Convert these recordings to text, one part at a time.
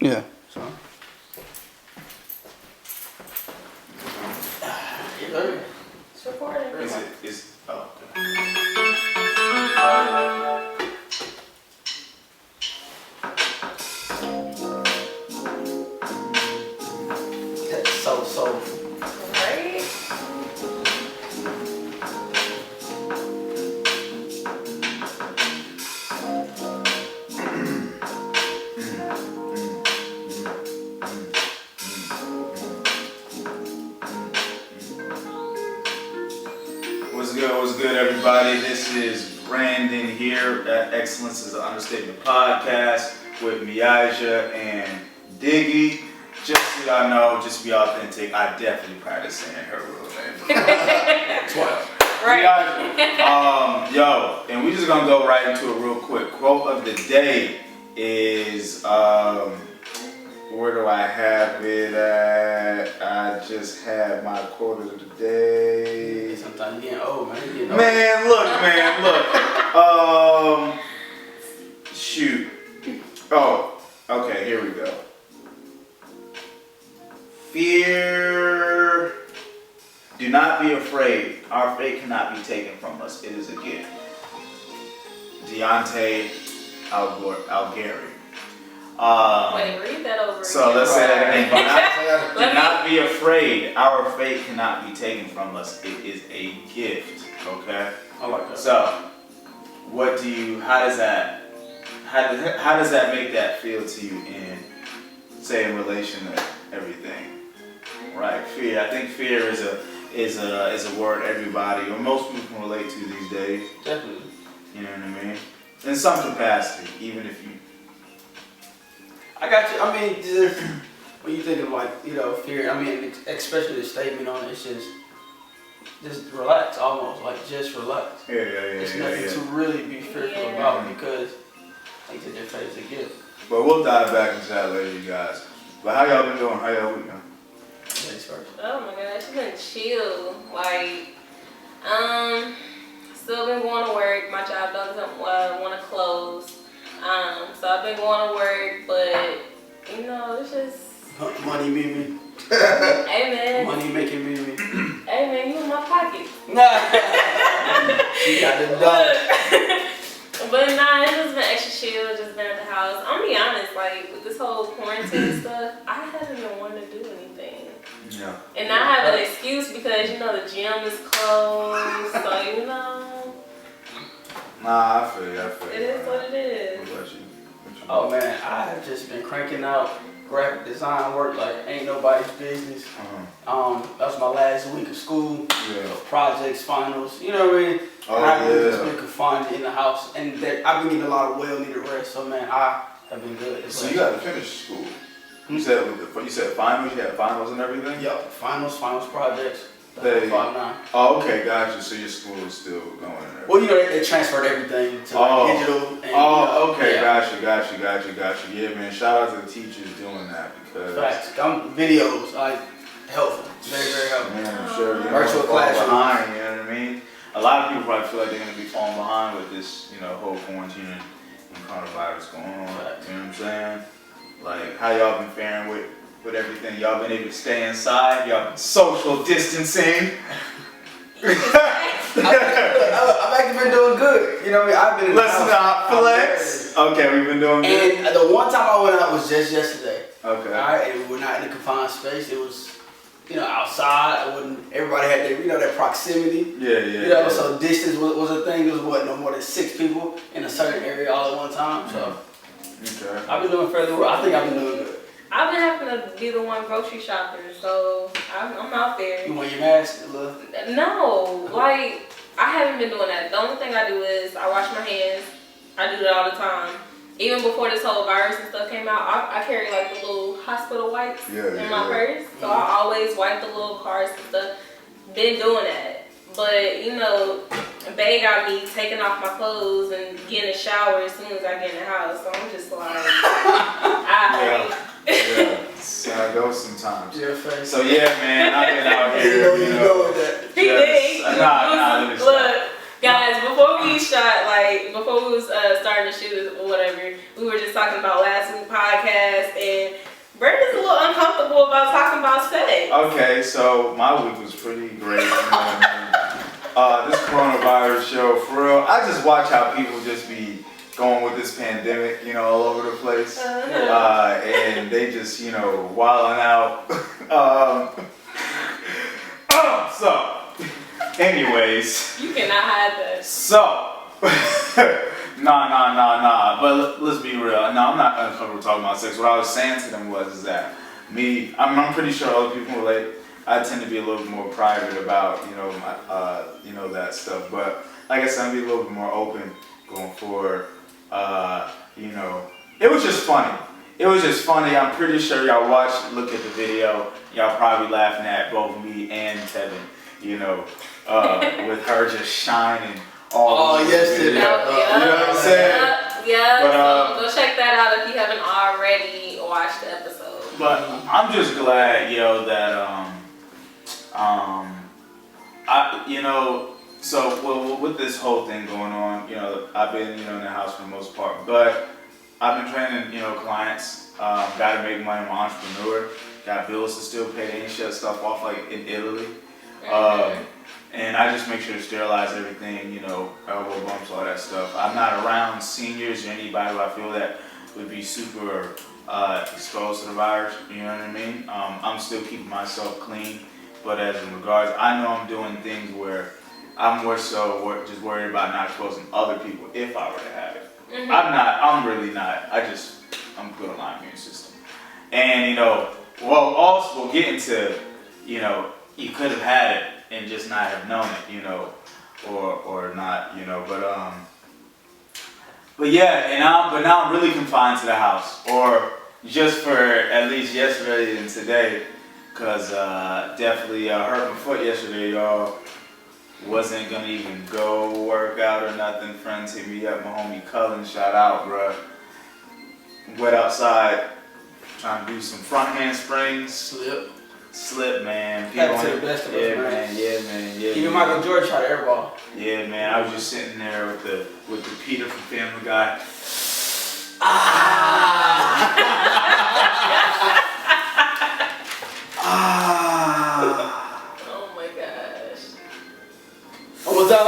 Yeah. So. It's recording. Is it? Is oh. That's so soulful. Right? What's good, everybody? This is Brandon here at Excellence is an Understatement Podcast with Meijah and Diggy. Just so y'all know, just be authentic, I definitely practice saying her real name. 12. Right. Meijah, yo, and we just gonna go right into it real quick. Quote of the day is, where do I have it at? I just had my quote of the day. Sometimes you're getting old, man. You're getting old. Man, look. Shoot. Oh, okay, here we go. Fear. Do not be afraid. Our fate cannot be taken from us. It is a gift. Deontay Algary. Wait, read that over So again. let's say that again. Do not be afraid. Our fate cannot be taken from us. It is a gift. Okay? I like that. So, how does that make that feel to you in relation to everything? Right? Fear. I think fear is a word everybody or most people can relate to these days. Definitely. You know what I mean? In some capacity, even if you. I got you. I mean, when you think of fear, I mean, especially the statement on it, it's just relax, almost like just relax. Yeah. It's nothing to really be fearful about because, like I said, it's a gift. But we'll dive back into that later, you guys. But how y'all been doing? How y'all week going? Ladies first. Oh my gosh, it's been chill. Still been going to work. My job doesn't want to close. So I've been going to work, but it's just Money Mimi. hey man. Money making Mimi. Hey man, you in my pocket. She got them dollars. But nah, it's just been extra chill, just been at the house. I'm gonna be honest, with this whole quarantine stuff, I haven't been wanting to do anything. Yeah. And I have an excuse because the gym is closed, so Nah, I feel you. It is what it is. What about you? Oh man, I have just been cranking out graphic design work like ain't nobody's business. That was my last week of school. Yeah. Projects, finals, you know what I mean? Oh, I've just been confined in the house, and I've been getting a lot of well-needed rest. So man, I have been good. So you got to finish school. You said finals. You had finals and everything. Yep, finals, projects. Oh, okay, gotcha. So your school is still going. Well, they transferred everything to digital. And, okay, gotcha. Yeah, man. Shout out to the teachers doing that because. Facts. Videos helpful, very, very helpful. Man, I'm sure you're virtual classroom behind. You know what I mean? A lot of people probably feel like they're gonna be falling behind with this, whole quarantine and coronavirus going on. Facts. You know what I'm saying? Like, how y'all been faring with everything? Y'all been able to stay inside? Y'all been social distancing? I've actually been doing good. You know what I mean? I've been in the Let's house. not flex. Okay, we've been doing good. And the one time I went out was just yesterday. Okay. All right, and we're not in a confined space. It was, outside. Everybody had their proximity. Yeah. So distance was a thing. There was no more than 6 people in a certain area all at one time. So okay. I've been doing fairly well. I think I've been doing good. I've been having to be the one grocery shopping, so I'm out there. You wear your mask, love? No, I haven't been doing that. The only thing I do is I wash my hands. I do that all the time. Even before this whole virus and stuff came out, I carry the little hospital wipes in my purse. So I always wipe the little cards and stuff. Been doing that. But, Bae got me taking off my clothes and getting a shower as soon as I get in the house. So I'm just Yeah, so I go sometimes. Yeah, face. So yeah, man, I've been out here. You know with that. He did. Nah, let me stop. Look, Guys, before we shot, before we was starting to shoot or whatever, we were just talking about last week's podcast, and Brandon's a little uncomfortable about talking about sex. Okay, so my week was pretty great. This coronavirus show, for real, I just watch how people just be going with this pandemic, all over the place. And they just, wilding out. So, anyways. You cannot hide that. So, nah. But let's be real. No, I'm not uncomfortable talking about sex. What I was saying to them is that I'm pretty sure other people relate. I tend to be a little bit more private about, my, that stuff. But like I said, I'm be a little bit more open going forward. It was just funny. I'm pretty sure y'all look at the video. Y'all probably laughing at both me and Tevin, with her just shining all over the video. You know what I'm saying? Yeah. But, so go check that out if you haven't already watched the episode. But I'm just glad, that so with this whole thing going on, I've been, in the house for the most part, but I've been training, clients, got to make money, I'm an entrepreneur, got bills to still pay, they ain't shut stuff off like in Italy. And I just make sure to sterilize everything, elbow bumps, all that stuff. I'm not around seniors or anybody who I feel that would be super exposed to the virus, you know what I mean? I'm still keeping myself clean, but as in regards, I know I'm doing things where I'm more so just worried about not exposing other people if I were to have it. Mm-hmm. I'm really not. I'm good on my immune system. And, also we'll get into, you could have had it and just not have known it, or not, but yeah, but now I'm really confined to the house, or just for at least yesterday and today, cause definitely hurt my foot yesterday, y'all. Wasn't gonna even go work out or nothing. Friends hit me up, my homie Cullen, shout out, bruh. Went outside, trying to do some front handsprings. Slip, man. Happens to the best of us, man. Yeah, man. Even Michael Jordan shot an air ball. Yeah, man. I was just sitting there with the Peter from Family Guy. Oh my gosh. What's up?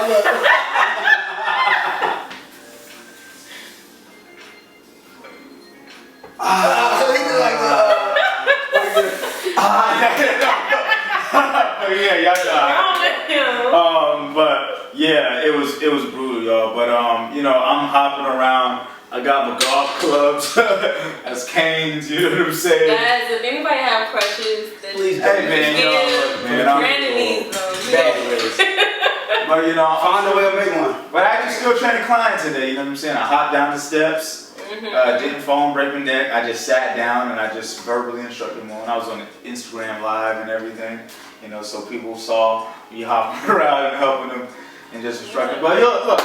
So he did yeah, y'all died. But yeah, it was brutal, y'all. But I'm hopping around. I got my golf clubs as canes. You know what I'm saying? Guys, if anybody have crutches, then please, hey man, Brandon needs them. But find a way to make one. But I actually still training clients today. You know what I'm saying? I hopped down the steps. Didn't phone break my neck. I just sat down and I just verbally instructed them on. I was on Instagram Live and everything, so people saw me hopping around and helping them and just instructing. But look,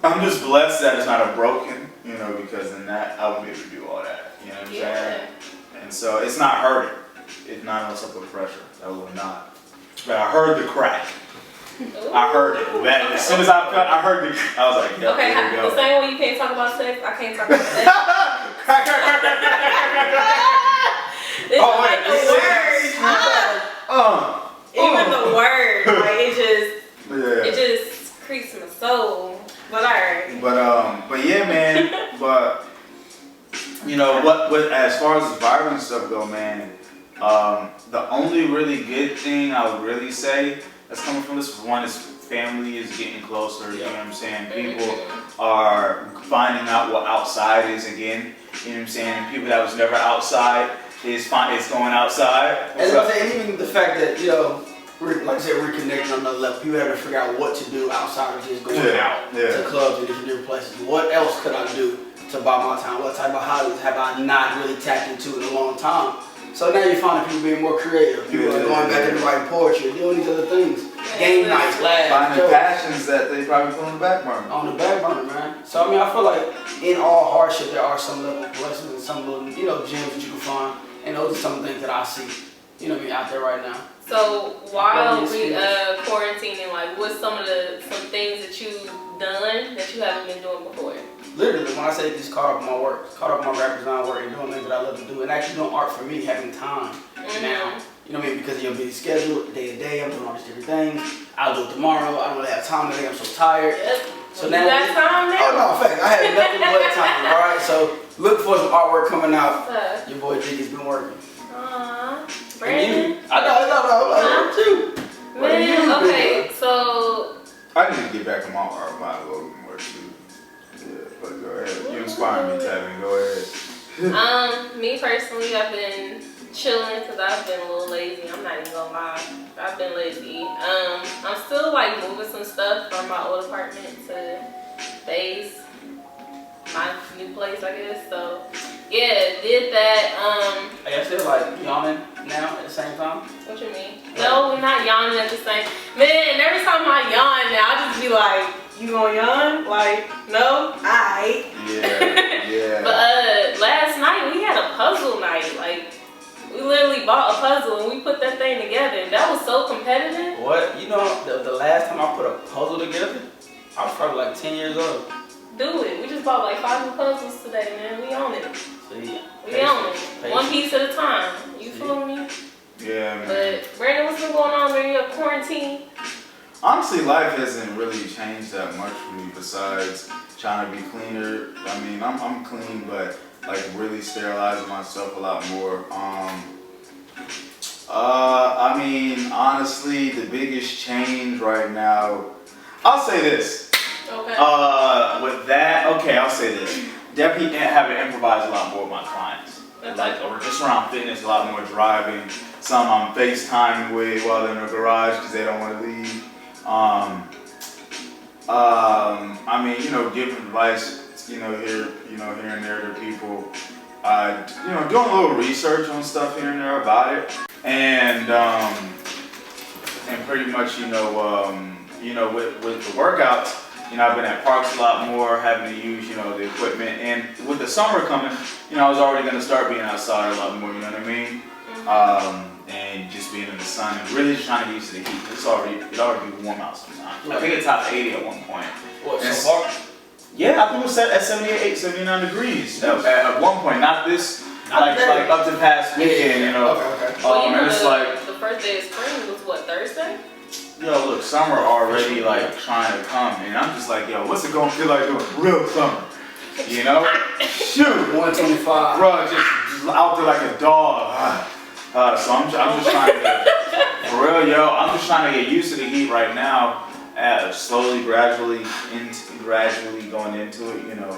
I'm just blessed that it's not a broken, because in that I won't be able to do all that. You know what I'm saying? And so it's not hurting. It's not unless I put pressure. That will not. But I heard the crack. I heard it. Man, as soon as I heard it, I was like, okay, here we go. The same way you can't talk about sex, I can't talk about sex. It's like the word. Even the word, like it just creeps my soul. But alright. But yeah, man. But what as far as the virus stuff go, man. The only really good thing I would really say that's coming from this one is family is getting closer. You know what I'm saying? People are finding out what outside is again. You know what I'm saying? And people that was never outside is going outside. And even the fact that like I said, we're connecting on another level. People have to figure out what to do outside of just going out to clubs and different places. What else could I do to buy my time? What type of hobbies have I not really tapped into in a long time? So now you're finding people being more creative. People are going back and writing poetry, doing these other things. Game nights, laughs, finding passions that they probably put on the back burner. On the back burner, man. So I feel like in all hardship there are some level of blessings and some little, gems that you can find. And those are some things that I see you know what I mean, out there right now. So while we quarantining, like what's some things that you've done that you haven't been doing before? Literally, when I say just caught up on my work, caught up on my graphic design work and doing things that I love to do, and actually doing art for me, having time now. You know what I mean? Because of your busy schedule, day to day, I'm doing all these different things. I'll do it tomorrow. I don't really have time today. I'm so tired. Yep. So now you got time now? Oh no, in fact, I had nothing but time. All right, so look for some artwork coming out. Your boy Jiggy's been working. Brandon. I know. Too. Man, okay, so I need to get back on my art by a little bit more too. Yeah, but go ahead. You inspire me, Tevin. Go ahead. Me personally, I've been chilling because I've been a little lazy. I'm not even gonna lie. I've been lazy. I'm still like moving some stuff from my old apartment to base, my new place, I guess. So yeah, did that. Are you still like yawning now at the same time? What you mean? No, we're not yawning at the same. Man, every time I yawn now, I just be like, you gonna yawn? Like, no, alright. Yeah. But last night we had a puzzle night. Like, we literally bought a puzzle and we put that thing together. That was so competitive. What? You know, the last time I put a puzzle together, I was probably like 10 years old. Do it. We just bought like 5 new puzzles today, man. We on it. See, we on it. One piece at a time. You feel me? Yeah, man. But Brandon, what's been going on during your quarantine? Honestly, life hasn't really changed that much for me besides trying to be cleaner. I mean, I'm clean, but like really sterilizing myself a lot more. I mean, honestly, the biggest change right now, I'll say this. Okay. With that, okay, I'll say this. Definitely having to improvise a lot more with my clients. Like, or just around fitness, a lot more driving. Some I'm FaceTiming with while they're in the garage because they don't want to leave. I mean, you know, giving advice, you know, here and there to people. You know, doing a little research on stuff here and there about it, and pretty much, you know, with the workouts, you know, I've been at parks a lot more, having to use, you know, the equipment, and with the summer coming, you know, I was already going to start being outside a lot more, you know what I mean? And just being in the sun and really just trying to get used to the heat. It already be warm out sometimes. I think it topped 80 at one point. What, so far? Yeah, I think it was set at 78, 79 degrees at one point. Not this, like up to the past weekend, you know. Okay. Well, you know, and it's like the first day of spring was what, Thursday? Yo, look, summer already like trying to come, and I'm just like, yo, what's it gonna feel like doing real summer? You know? Shoot! 125. Bro, just out there like a dog. So I'm just trying to, for real, yo, I'm just trying to get used to the heat right now, slowly, gradually going into it, you know.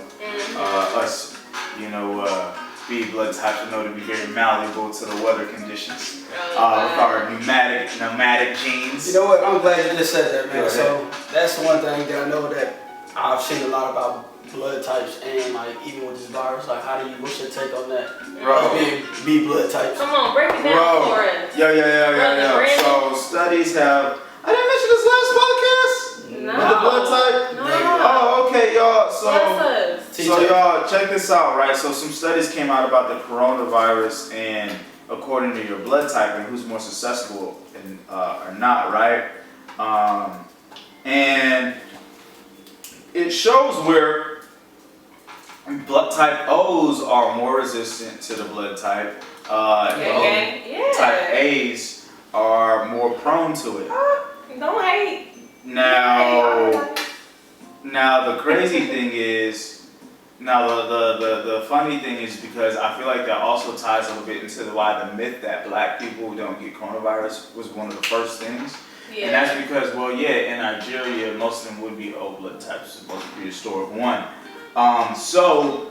Us, you know, B blood types to know to be very malleable to the weather conditions. With our pneumatic genes. You know what? I'm glad you just said that, man. So that's one thing that I know that I've seen a lot about blood types, and like even with this virus, like what's your take on that? Bro. Being B blood types. Come on, break it down for us. Yeah. So studies have. I didn't mention this last podcast. No. With the blood type. No. Oh, okay, y'all. So y'all, check this out, right? So some studies came out about the coronavirus, and according to your blood type and who's more susceptible and or not, right? And it shows where blood type O's are more resistant to the blood type. Type A's are more prone to it. Don't hate. Now the crazy thing is, the funny thing is, because I feel like that also ties a little bit into why the myth that black people don't get coronavirus was one of the first things. Yeah. And that's because, in Nigeria, most of them would be O blood types, supposed to be a store of one. So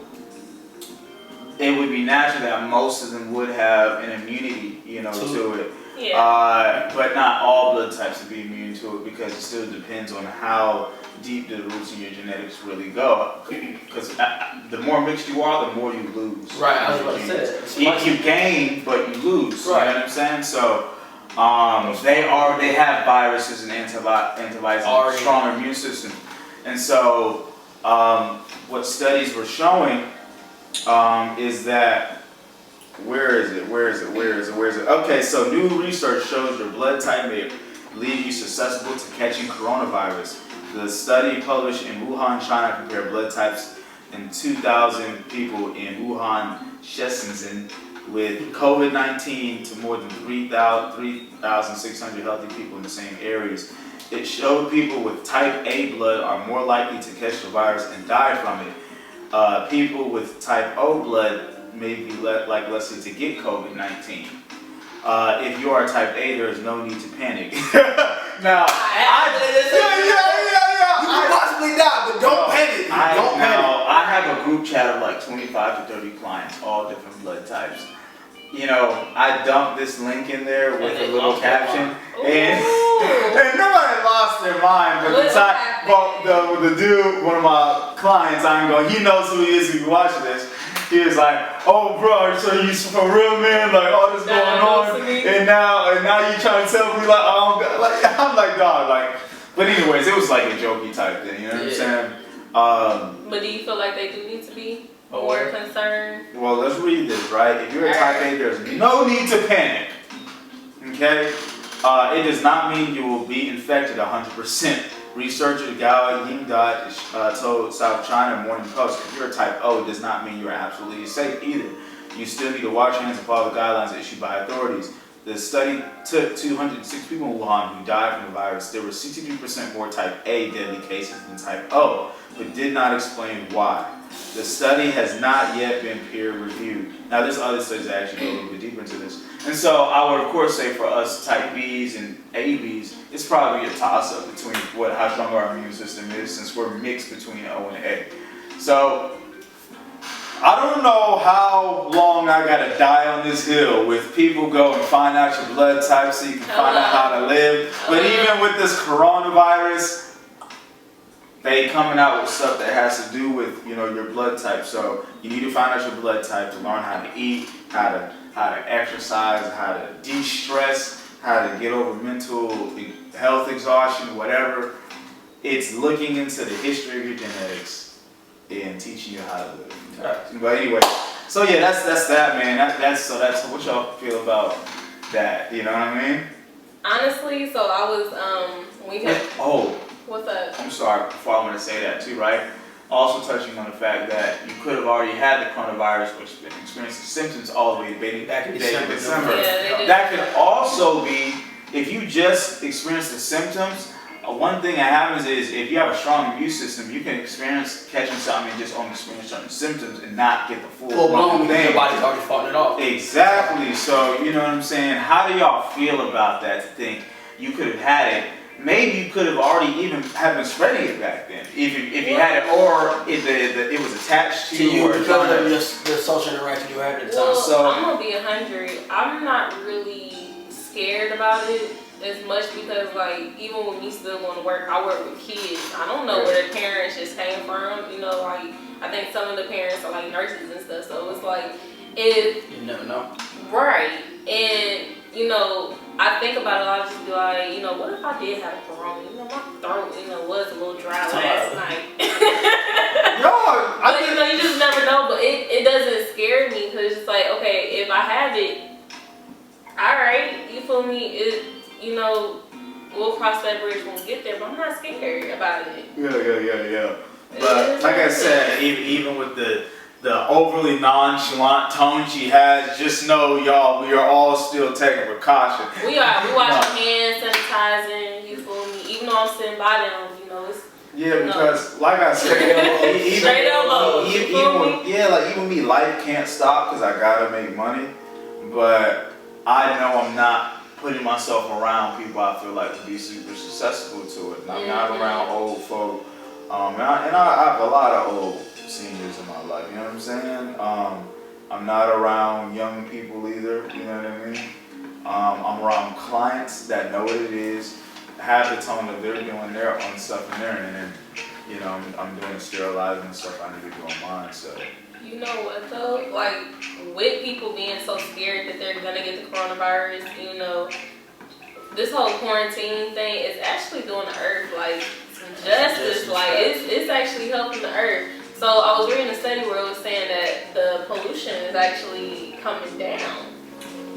it would be natural that most of them would have an immunity, you know, to it. Yeah. But not all blood types would be immune to it, because it still depends on how deep the roots in your genetics really go. Because the more mixed you are, the more you lose. Right, I was about to say. You gain, but you lose. Right. You know what I'm saying? So they have viruses and antibodies and a strong immune system. And so what studies were showing is that Where is it? Okay, so new research shows your blood type may leave you susceptible to catching coronavirus. The study published in Wuhan, China, compared blood types in 2,000 people in Wuhan, Shenzhen, with COVID-19 to more than 3,600 healthy people in the same areas. It showed people with type A blood are more likely to catch the virus and die from it. People with type O blood may be less likely to get COVID-19. If you are type A, there is no need to panic. Now, you can possibly die, but don't panic. Don't panic. I have a group chat of like 25 to 30 clients, all different blood types. You know, I dumped this link in there with a little caption, and nobody lost their mind. But the dude, one of my clients, he knows who he is if you watching this. He was like, "Oh, bro, so you for real, man? Like all this going on, and now you trying to tell me like, I'm like, dog, like." But anyways, it was like a jokey type thing. You know what I'm saying? But do you feel like they do need to be more concerned? Well, let's read this, right? If you're a type A, there's no need to panic. Okay? It does not mean you will be infected 100%. Researcher Gao Yingda told South China Morning Post, if you're a type O, it does not mean you're absolutely safe either. You still need to wash your hands and follow the guidelines issued by authorities. The study took 206 people in Wuhan who died from the virus. There were 63% more type A deadly cases than type O, but did not explain why. The study has not yet been peer reviewed. Now there's other studies that actually go a little bit deeper into this. And so I would of course say for us type Bs and ABs, it's probably a toss-up between how strong our immune system is since we're mixed between O and A. So I don't know how long I gotta die on this hill with people go and find out your blood type so you can find out how to live. But even with this coronavirus, they coming out with stuff that has to do with, you know, your blood type. So you need to find out your blood type to learn how to eat, how to exercise, how to de-stress, how to get over mental health exhaustion, whatever. It's looking into the history of your genetics and teaching you how to live. But anyway, so yeah, that's that, man. That's what y'all feel about that. You know what I mean? Honestly, so I was what's up? I'm sorry. Before I want to say that too, right? Also touching on the fact that you could have already had the coronavirus, which has been experiencing symptoms all the way back in December. Yeah, that could also be if you just experience the symptoms. One thing that happens is if you have a strong immune system, you can experience catching something and just only experience certain symptoms and not get the full blown thing. Your body's already fought it off. Exactly. So you know what I'm saying? How do y'all feel about that? To think you could have had it. Maybe you could have already even have been spreading it back then, if you had it, or if it was attached to you, or because of the social interaction you had at the time. Well, so I'm gonna be 100. I'm not really scared about it as much because, like, even with me still going to work, I work with kids. I don't know where their parents just came from. You know, like I think some of the parents are like nurses and stuff. So it's like if you never know, right? And you know, I think about it. I'll just be like, you know, what if I did have corona? You know, my throat, you know, was a little dry last night. But you know, you just never know. But it doesn't scare me because it's like, okay, if I have it, all right, you feel me? You know, we'll cross that bridge when we get there. But I'm not scared about it. Yeah. But like I said, even with the overly nonchalant tone she has, just know, y'all, we are all still taking precaution. We are. We wash our hands, sanitizing, you feel me? Even though I'm sitting by them, you know, it's... because, like I said, straight elbows, even me, life can't stop because I gotta make money. But I know I'm not putting myself around people I feel like would be super susceptible to it. And I'm not around old folk. And I have a lot of old seniors in my life, you know what I'm saying? I'm not around young people either, you know what I mean? I'm around clients that know what it is, have the tone that they're doing their own stuff in there, and then, you know, I'm doing sterilizing and stuff I need to do on mine, so. You know what though? Like, with people being so scared that they're gonna get the coronavirus, you know, this whole quarantine thing is actually doing the earth, like, some justice. Like, it's actually helping the earth. So I was reading a study where it was saying that the pollution pollution is actually coming down.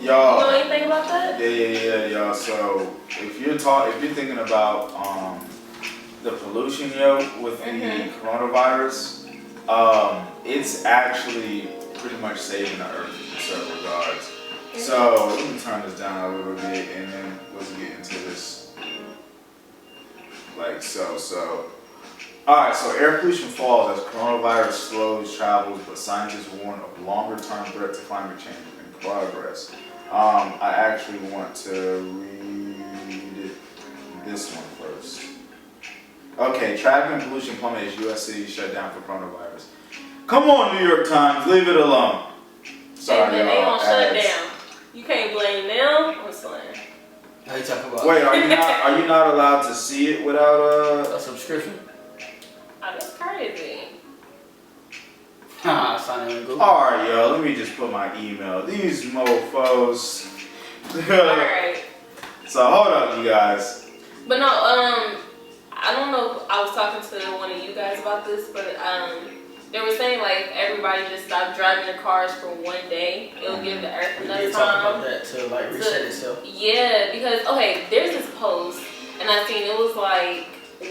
Y'all, you know anything about that? Yeah, y'all. So if you're thinking about the pollution, with the coronavirus, it's actually pretty much saving the earth in certain regards. So let me turn this down a little bit, and then let's get into this. Like so. All right. So air pollution falls as coronavirus slows travels, but scientists warn of longer-term threat to climate change and progress. I actually want to read this one first. Okay, traffic and pollution plummet as U.S. cities shut down for coronavirus. Come on, New York Times, leave it alone. Sorry, they y'all. gonna shut it down. You can't blame them. I'm saying. How you talking about? Wait, are you not allowed to see it without a subscription? Oh, that's crazy. Sign in Google. Alright, yo, let me just put my email. These mofos. Alright. So hold up, you guys. But no, I don't know if I was talking to one of you guys about this, but they were saying like everybody just stop driving their cars for one day. It'll give the earth enough time. Talk about that to like reset itself. Yeah, because there's this post and I seen it was like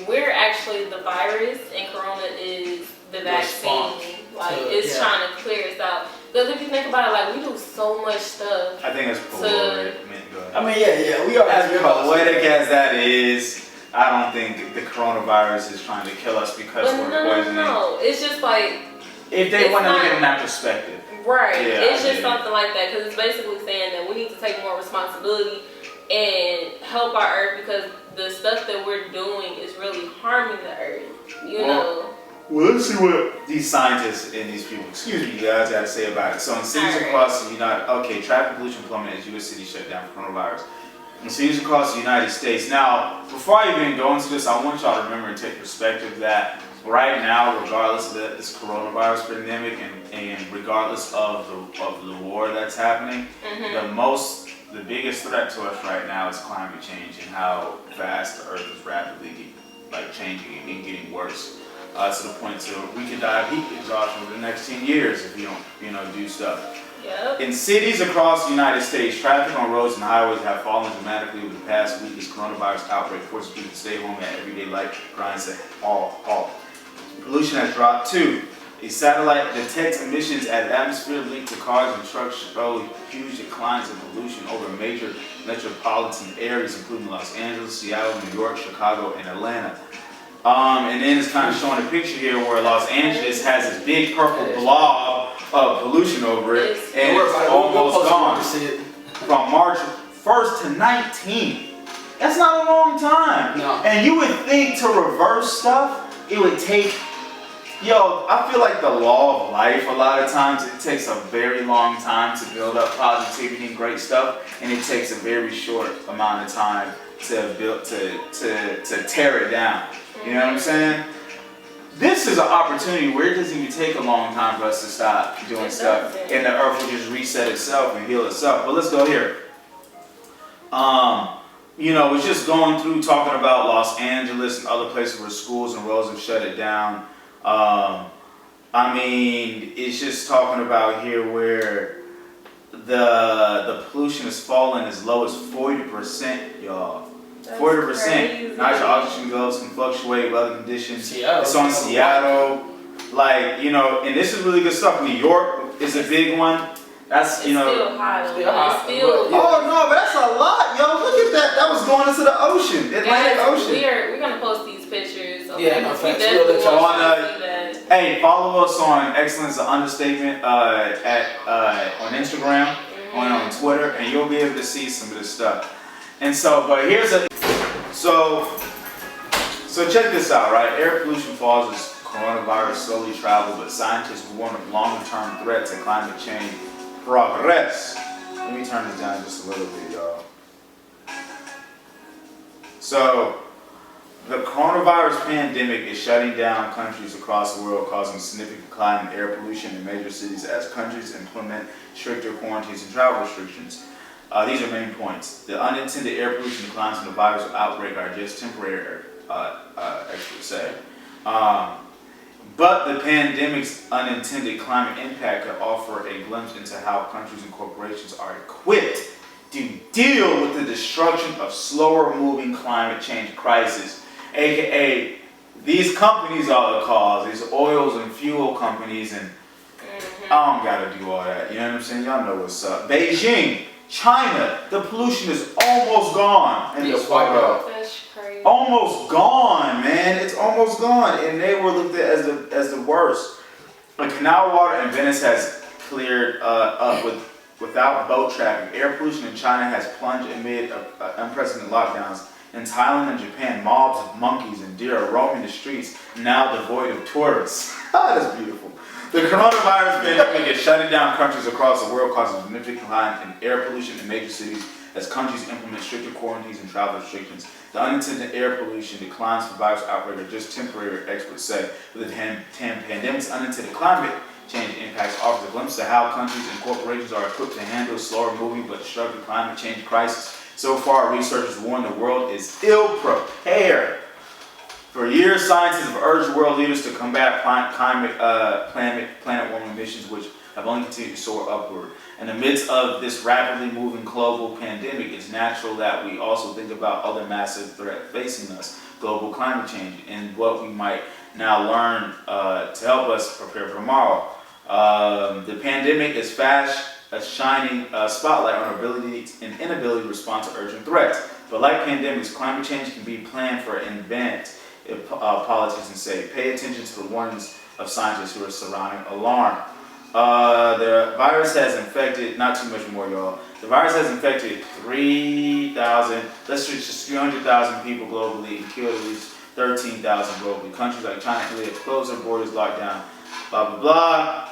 we're actually the virus and Corona is the vaccine. Like it's trying to clear us out. Because if you think about it, like we do so much stuff. I think it's poetic. I mean, yeah, we are as poetic as that is. I don't think the coronavirus is trying to kill us because we're poisoning. No, it's just like if they want to look at it in that perspective. Right. Yeah, it's just something like that because it's basically saying that we need to take more responsibility and help our earth because the stuff that we're doing is really harming the earth. You know. Well, let's see what these scientists and these people, guys, got to say about it. So in cities across the traffic pollution plummeted as U.S. cities shut down for coronavirus. In cities across the United States. Now, before I even go into this, I want y'all to remember and take perspective that right now, regardless of this coronavirus pandemic and regardless of the war that's happening, the biggest threat to us right now is climate change and how fast the Earth is rapidly changing and getting worse. To the point to we could die of heat exhaustion over the next 10 years if we don't do stuff. Yep. In cities across the United States, traffic on roads and highways have fallen dramatically over the past week as coronavirus outbreak forces people to stay home and everyday life grinds to halt. Pollution has dropped too. A satellite detects emissions at atmosphere linked to cars and trucks show huge declines in pollution over major metropolitan areas including Los Angeles, Seattle, New York, Chicago, and Atlanta. And then it's kind of showing a picture here where Los Angeles has this big purple blob of pollution over it, and it's almost gone. From March 1st to 19th. That's not a long time. No. And you would think to reverse stuff, it would take, I feel like the law of life, a lot of times it takes a very long time to build up positivity and great stuff, and it takes a very short amount of time to tear it down. You know what I'm saying? This is an opportunity where it doesn't even take a long time for us to stop doing stuff, and the earth will just reset itself and heal itself. But let's go here. It's just going through talking about Los Angeles and other places where schools and roads have shut it down. It's just talking about here where the pollution has fallen as low as 40%, y'all. 40%. Nitrogen oxygen levels can fluctuate, weather conditions. It's on Seattle. And this is really good stuff. New York is a big one. That's, still hot. Oh, no, but that's a lot, yo. Look at that. That was going into the ocean, Atlantic Ocean. We're going to post these pictures. Okay? Hey, follow us on Excellence of Understatement on Instagram, on Twitter, and you'll be able to see some of this stuff. And so, but so check this out, right? Air pollution falls as coronavirus slowly travel, but scientists warn of long-term threat to climate change progress. Let me turn this down just a little bit, y'all. So, the coronavirus pandemic is shutting down countries across the world, causing significant decline in air pollution in major cities as countries implement stricter quarantines and travel restrictions. These are main points. The unintended air pollution declines from the virus outbreak are just temporary, experts say. But the pandemic's unintended climate impact could offer a glimpse into how countries and corporations are equipped to deal with the destruction of slower moving climate change crisis. AKA, these companies are the cause, these oils and fuel companies, and I don't gotta do all that, you know what I'm saying? Y'all know what's up. Beijing, China, the pollution is almost gone in this photo. That's crazy. Almost gone, man. It's almost gone. And they were looked at as the worst. The canal water in Venice has cleared up without boat traffic. Air pollution in China has plunged amid unprecedented lockdowns. In Thailand and Japan, mobs of monkeys and deer are roaming the streets, now devoid of tourists. That's beautiful. The coronavirus pandemic is shutting down countries across the world, causing significant decline in air pollution in major cities as countries implement stricter quarantines and travel restrictions. The unintended air pollution declines from virus outbreak are just temporary, experts say. With the pandemic's unintended climate change impacts offers a glimpse of how countries and corporations are equipped to handle a slower moving but destructive climate change crisis. So far, researchers warn the world is ill-prepared. For years, scientists have urged world leaders to combat planet warming emissions, which have only continued to soar upward. In the midst of this rapidly moving global pandemic, it's natural that we also think about other massive threats facing us, global climate change, and what we might now learn to help us prepare for tomorrow. The pandemic is fast a shining spotlight on our ability and inability to respond to urgent threats. But like pandemics, climate change can be planned for in advance, if politicians say. Pay attention to the warnings of scientists who are surrounding alarm. The virus has infected, not too much more, y'all. The virus has infected 3,000, let's just 300,000 people globally and killed at least 13,000 globally. Countries like China and India have closed their borders, locked down, blah, blah, blah.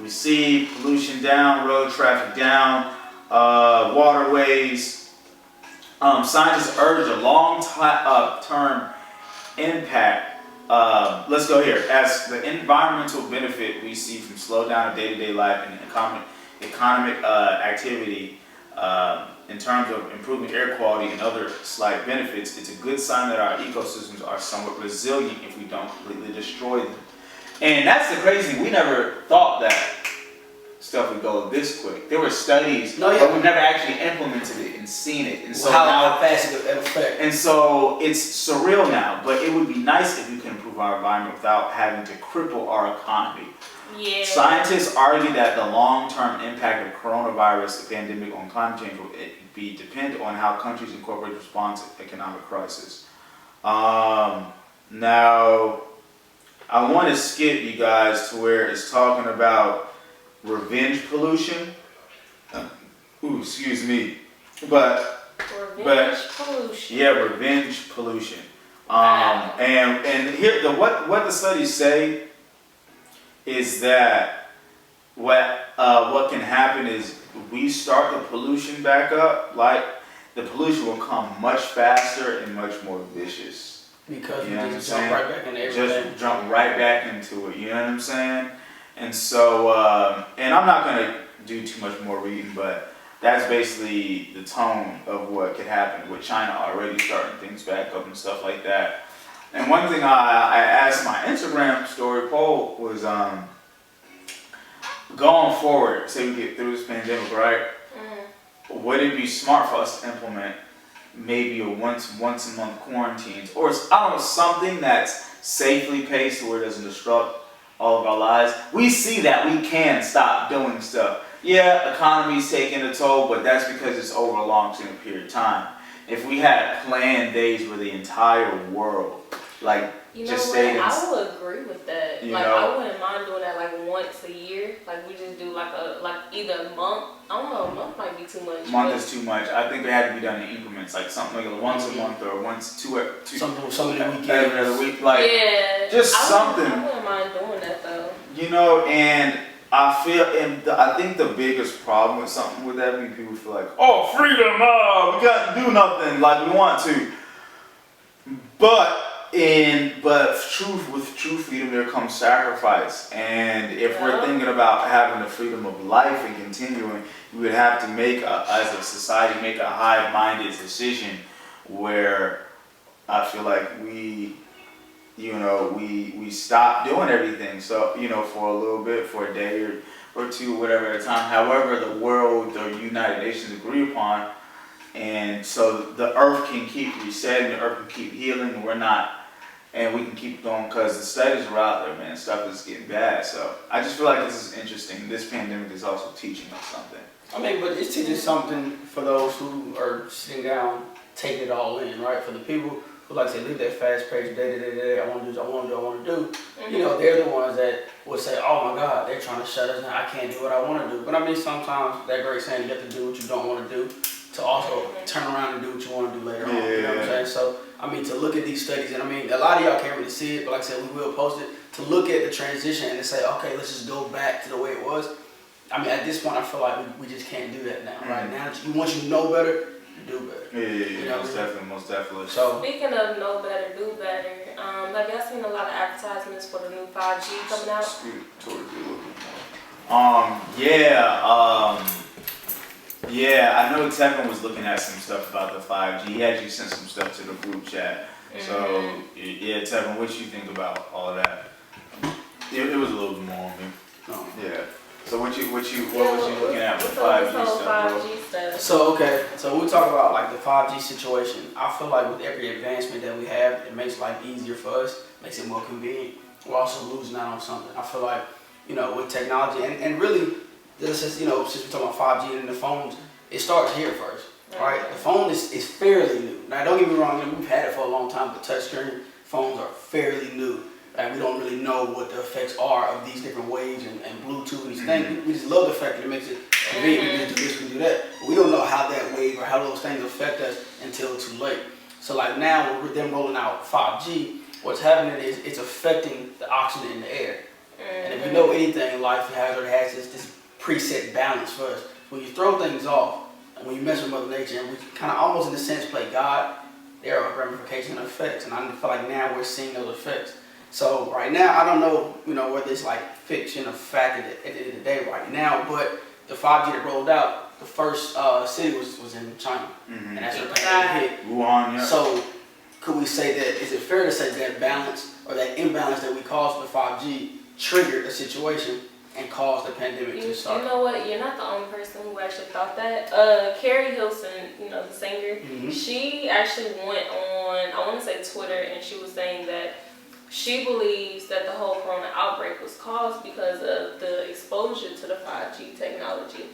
We see pollution down, road traffic down, waterways. Scientists urge a long-term impact. Let's go here. As the environmental benefit we see from slowdown of day-to-day life and economic activity in terms of improving air quality and other slight benefits, it's a good sign that our ecosystems are somewhat resilient if we don't completely destroy them. And that's the crazy thing. We never thought that stuff would go this quick. There were studies, but we never actually implemented it and seen it. And so how fast it would affect. And so it's surreal now. But it would be nice if we could improve our environment without having to cripple our economy. Yeah. Scientists argue that the long-term impact of coronavirus pandemic on climate change will be dependent on how countries and corporations respond to economic crisis. Now, I want to skip you guys to where it's talking about revenge pollution. Excuse me. Revenge pollution. Yeah, revenge pollution. And here what the studies say is that what can happen is we start the pollution back up, like the pollution will come much faster and much more vicious. Because you know we just jump right back into everything. Just jump right back into it, you know what I'm saying? And so, and I'm not going to do too much more reading, but that's basically the tone of what could happen with China already starting things back up and stuff like that. And one thing I asked my Instagram story poll was, going forward, say we get through this pandemic, right? Would it be smart for us to implement maybe a once a month quarantines, or I don't know, something that's safely paced where it doesn't disrupt all of our lives? We see that we can stop doing stuff. Yeah, economy's taking a toll, but that's because it's over a long period of time. If we had planned days where the entire world, like, just stayed in, I would agree with that. Like, I wouldn't mind doing that like once a year. Like, we just do like either a month. I don't know, a month might be too much. Month is too much. I think it had to be done in increments, like something like once a month or two something every other week. Like, just something. I wouldn't mind doing that though. You know, and I feel, and I think the biggest problem with something with that, people feel like, oh, freedom, we got to do nothing like we want to. But with true freedom, there comes sacrifice. And if we're thinking about having the freedom of life and continuing, we would have to as a society, make a high-minded decision where I feel like we we stopped doing everything. So, for a little bit, for a day or two, whatever at a time, however the world or United Nations agree upon. And so the earth can keep resetting, the earth can keep healing, and we can keep going because the studies are out there, man. Stuff is getting bad. So I just feel like this is interesting. This pandemic is also teaching us something. I mean, but it's teaching something for those who are sitting down, taking it all in, right? For the people who like to say, live that fast paced day, I want to do, I want to do. They're the ones that would say, oh my God, they're trying to shut us down. I can't do what I want to do. But I mean, sometimes that great saying, you have to do what you don't want to do to also turn around and do what you want to do later on. You know what I'm saying? So, I mean, to look at these studies, and I mean, a lot of y'all can't really see it, but like I said, we will post it, to look at the transition and to say, okay, let's just go back to the way it was. I mean, at this point, I feel like we just can't do that now. Right now, once you know better, you do better. Yeah, most definitely. So, speaking of know better, do better, have y'all seen a lot of advertisements for the new 5G coming out? Yeah, I know Tevin was looking at some stuff about the 5G. He actually sent some stuff to the group chat. So, yeah, Tevin, what you think about all of that? It was a little bit more on me. Yeah. So what was you looking at with 5G stuff? So we talk about like the 5G situation. I feel like with every advancement that we have, it makes life easier for us, makes it more convenient. We're also losing out on something. I feel like, with technology and really, this is, since we're talking about 5G and the phones, it starts here first, right? The phone is fairly new. Now, don't get me wrong, we've had it for a long time, but touchscreen phones are fairly new. And we don't really know what the effects are of these different waves and Bluetooth and these things. We just love the fact that it makes it convenient. We can do this, we can do that. But we don't know how that wave or how those things affect us until too late. So like now, with them rolling out 5G, what's happening is it's affecting the oxygen in the air. And if you know anything, life has this preset balance for us. When you throw things off, and when you mess with Mother Nature, and we kind of almost in a sense play God, there are ramifications and effects. And I feel like now we're seeing those effects. So right now, I don't know, whether it's like fiction or fact at the end of the day right now, but the 5G that rolled out, the first city was in China, and that's where the pandemic hit. Wuhan, yeah. So could we say that, is it fair to say that balance or that imbalance that we caused with 5G triggered a situation and caused the pandemic to start? You know what? You're not the only person who actually thought that. Carrie Hilson, the singer, she actually went on, I want to say Twitter, and she was saying that she believes that the whole corona outbreak was caused because of the exposure to the 5G technology.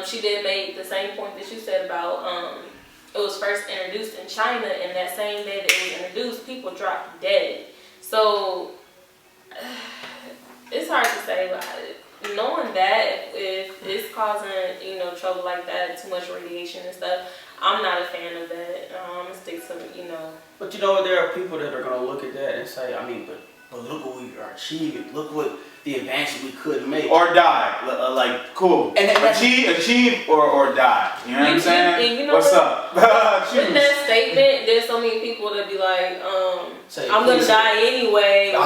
She did make the same point that you said about it was first introduced in China, and that same day that it was introduced, people dropped dead. So it's hard to say, but knowing that if it's causing trouble like that, too much radiation and stuff, I'm not a fan of that. I'm gonna stick to But there are people that are gonna look at that and say, but look what we are achieving. Look what the advances we could make. Or die. Like, cool. And achieve or die. You know what I'm saying? And what's up? With that statement, there's so many people that be like, I'm gonna die anyway, or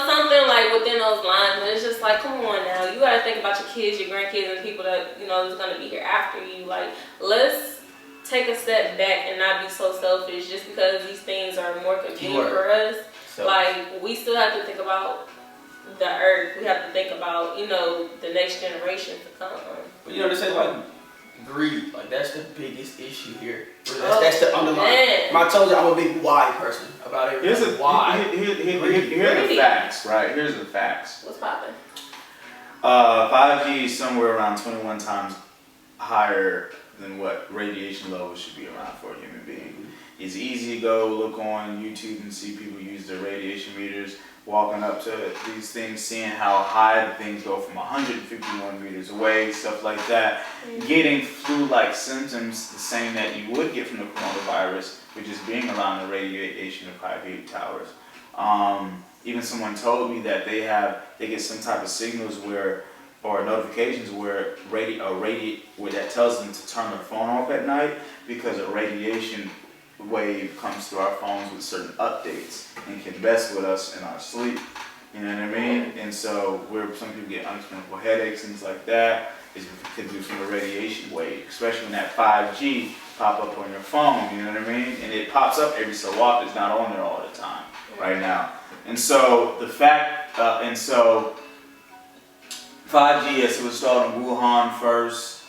something like within those lines. And it's just like, come on now, you gotta think about your kids, your grandkids, and people that is gonna be here after you. Like, let's take a step back and not be so selfish just because these things are more convenient for us. Like, we still have to think about the earth. We have to think about, the next generation to come. But they say like greed, like that's the biggest issue here. That's the underlying. I told you I'm a big why person about everything. Here's why. Here's the facts, right? Here's the facts. What's poppin'? 5G is somewhere around 21 times higher than what radiation levels should be around for a human being. It's easy to go look on YouTube and see people use their radiation meters, walking up to these things, seeing how high the things go from 151 meters away, stuff like that. Getting flu-like symptoms, the same that you would get from the coronavirus, which is being around the radiation of 5G towers. Even someone told me that they get some type of signals or notifications where where that tells them to turn their phone off at night because a radiation wave comes through our phones with certain updates and can mess with us in our sleep. You know what I mean? And so some people get unexplainable headaches, things like that. It could be from a radiation wave, especially when that 5G pop up on your phone. You know what I mean? And it pops up every so often. It's not on there all the time. right now. And so the fact, 5G, yes, it was installed in Wuhan first.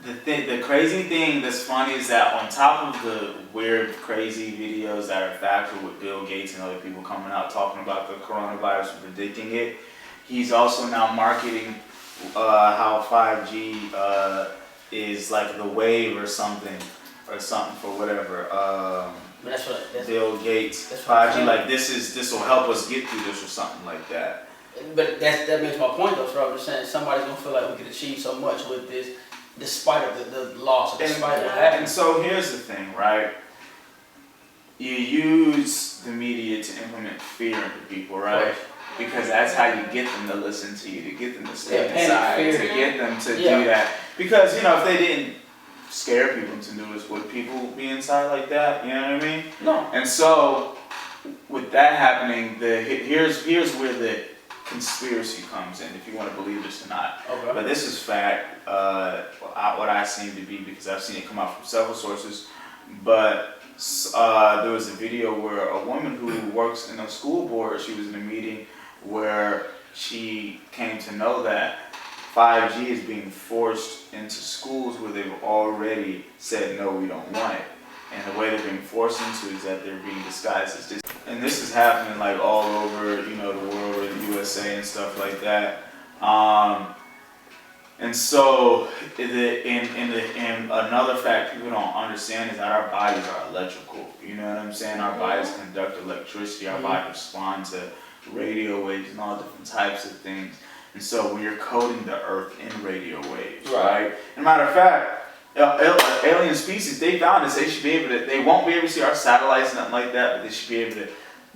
The crazy thing that's funny is that on top of the weird, crazy videos that are factual with Bill Gates and other people coming out talking about the coronavirus and predicting it, he's also now marketing how 5G is like the wave or something for whatever. Bill Gates, 5G, like this will help us get through this or something like that. But that makes my point though, so I'm just saying somebody's gonna feel like we could achieve so much with this, despite of the loss, or despite what happened. And so here's the thing, right? You use the media to implement fear into people, right? Because that's how you get them to listen to you, to get them to stay inside, to get them to do that. Because, if they didn't scare people to do this, would people be inside like that? You know what I mean? No. And so, with that happening, here's where the conspiracy comes in, if you want to believe this or not. Okay. But this is fact, what I seem to be, because I've seen it come out from several sources. But there was a video where a woman who works in a school board, she was in a meeting where she came to know that 5G is being forced into schools where they've already said, no, we don't want it. And the way they're being forced into is that they're being disguised as this. And this is happening like all over, the world, or the USA and stuff like that. And so, and another fact people don't understand is that our bodies are electrical. You know what I'm saying? Our bodies conduct electricity. Our bodies respond to radio waves and all different types of things. And so we are coding the earth in radio waves, right? And matter of fact, alien species, they found this. They won't be able to see our satellites, nothing like that, but they should be able to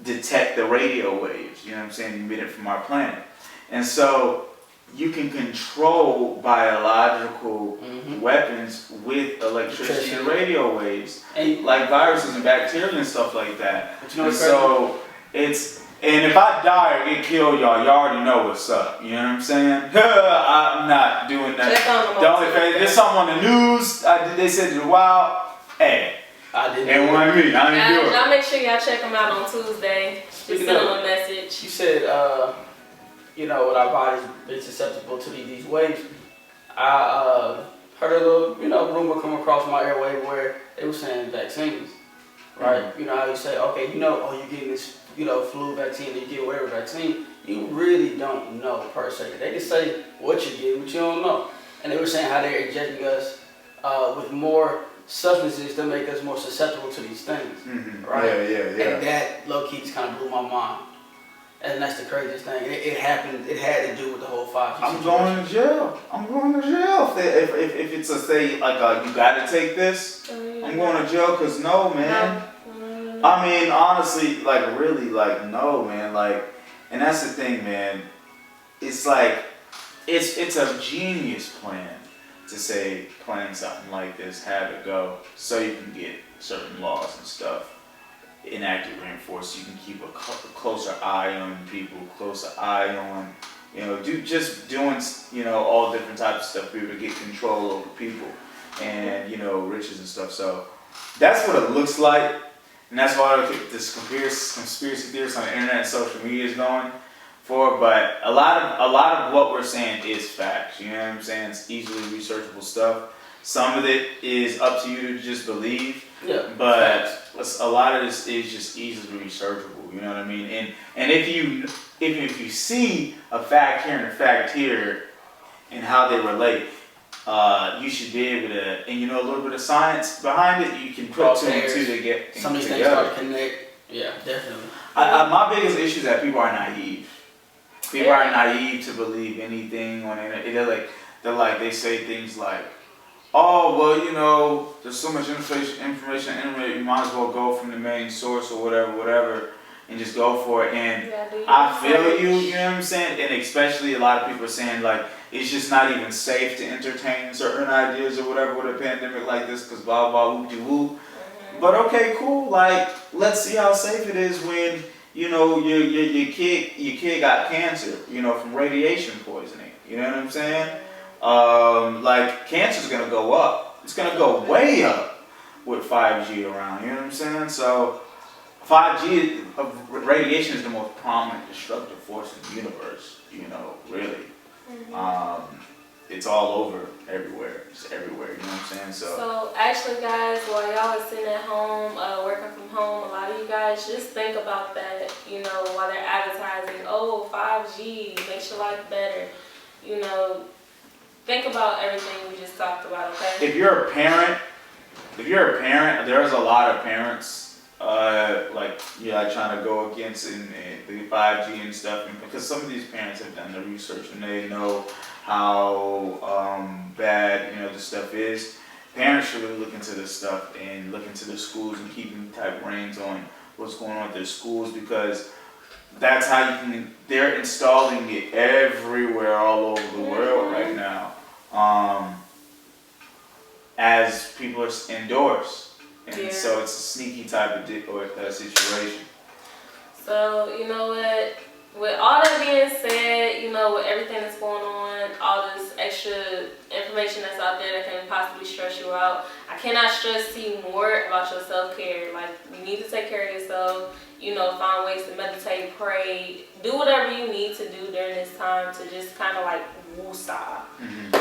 detect the radio waves, you know what I'm saying, emitted from our planet. And so you can control biological weapons with electricity and radio waves, like viruses and bacteria and stuff like that. And so and if I die or get killed, y'all already know what's up. You know what I'm saying? I'm not doing that. The only thing, there's something on the news. They said to the wild, hey, I didn't. And want me. I didn't do it. Y'all make sure y'all check them out on Tuesday. Just send them a message. You said, with our bodies being susceptible to these waves. I heard a little, rumor come across my airwave where they were saying vaccines, right? Mm-hmm. How you say, okay, you're getting this, flu vaccine, you get whatever vaccine. You really don't know per se. They can say what you're getting, but you don't know. And they were saying how they're injecting us with more substances to make us more susceptible to these things, right? Yeah. And that low-key just kind of blew my mind. And that's the craziest thing. It happened. It had to do with the whole 5G situation. I'm going to jail. If it's a say like you got to take this, I'm going to jail because no, man. I mean, honestly, like really, like no, man. Like, and that's the thing, man. It's like it's a genius plan to say plan something like this, have it go, so you can get certain laws and stuff enacted, reinforced. You can keep a closer eye on people, closer eye on, doing all different types of stuff, be able to get control over people and, riches and stuff. So that's what it looks like. And that's why this conspiracy theories on the internet and social media is going for. But a lot of what we're saying is facts. You know what I'm saying? It's easily researchable stuff. Some of it is up to you to just believe. Yeah. But a lot of this is just easily researchable. You know what I mean? And if you see a fact here and a fact here, and how they relate, you should be able to, and a little bit of science behind it, you can put two and two to get some of these things start to connect. Yeah, definitely. My biggest issue is that people are naive. People are naive to believe anything on the internet. They say things like, oh, well, there's so much information on the internet, you might as well go from the main source or whatever, and just go for it. And I feel you know what I'm saying? And especially a lot of people are saying, like, it's just not even safe to entertain certain ideas or whatever with a pandemic like this, because blah, blah, whoop-de-whoop. But okay, cool, like, let's see how safe it is when, your kid got cancer, from radiation poisoning. You know what I'm saying? Cancer's gonna go up. It's gonna go way up with 5G around. You know what I'm saying? So, 5G radiation is the most prominent destructive force in the universe. Really. Mm-hmm. It's all over, everywhere. It's everywhere. You know what I'm saying? So actually, guys, while y'all are sitting at home, working from home, a lot of you guys just think about that. While they're advertising, 5G makes your life better. Think about everything we just talked about. Okay. If you're a parent, there's a lot of parents trying to go against in the 5G and stuff, because some of these parents have done the research and they know how bad this stuff is. Parents should really look into this stuff and look into the schools and keeping tight reins on what's going on with their schools, because that's how they're installing it everywhere all over the world right now, as people are indoors. And so it's a sneaky type of situation. So, you know what? With all that being said, with everything that's going on, all this extra information that's out there that can possibly stress you out, I cannot stress to you more about your self-care. Like, you need to take care of yourself, find ways to meditate, pray, do whatever you need to do during this time to just kind of like woo-saw. Mm-hmm.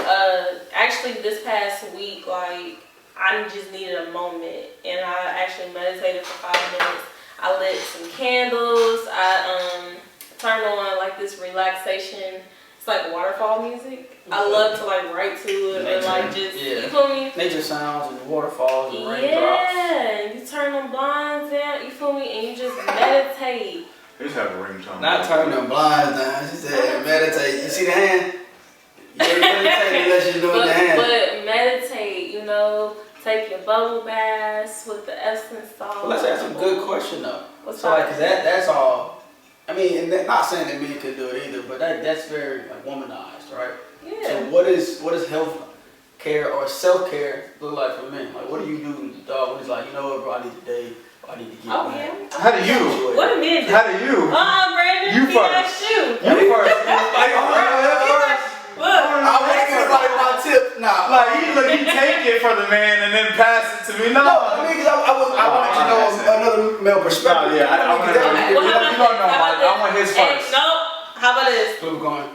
Actually, this past week, I just needed a moment, and I actually meditated for 5 minutes. I lit some candles. I turned on this relaxation. It's like waterfall music. I love to write to it and you feel me? Nature sounds and waterfalls and raindrops. Yeah, you turn them blinds down. You feel me? And you just meditate. They just have a ringtone. Not turn them blinds down. She said meditate. You see the hand? You ain't meditate unless you're doing the hand. But meditate. Take your bubble baths with the Epsom salt. Well, let's ask a good question though. What's cause that's all. I mean, and not saying that men could do it either, but that's very womanized, right? Yeah. So what is health care or self care look like for men? Like, what do you do, dog? When it's like, bro, I need to date, I need to get yeah. How do you? What do men do? How do you? Brandon, you first. You first. Look, I want somebody my tip. Nah. He take it for the man and then pass it to me. No, I mean, because I wanted to know another male perspective. No, I want to know. I want his first. No, how about this? Where we going?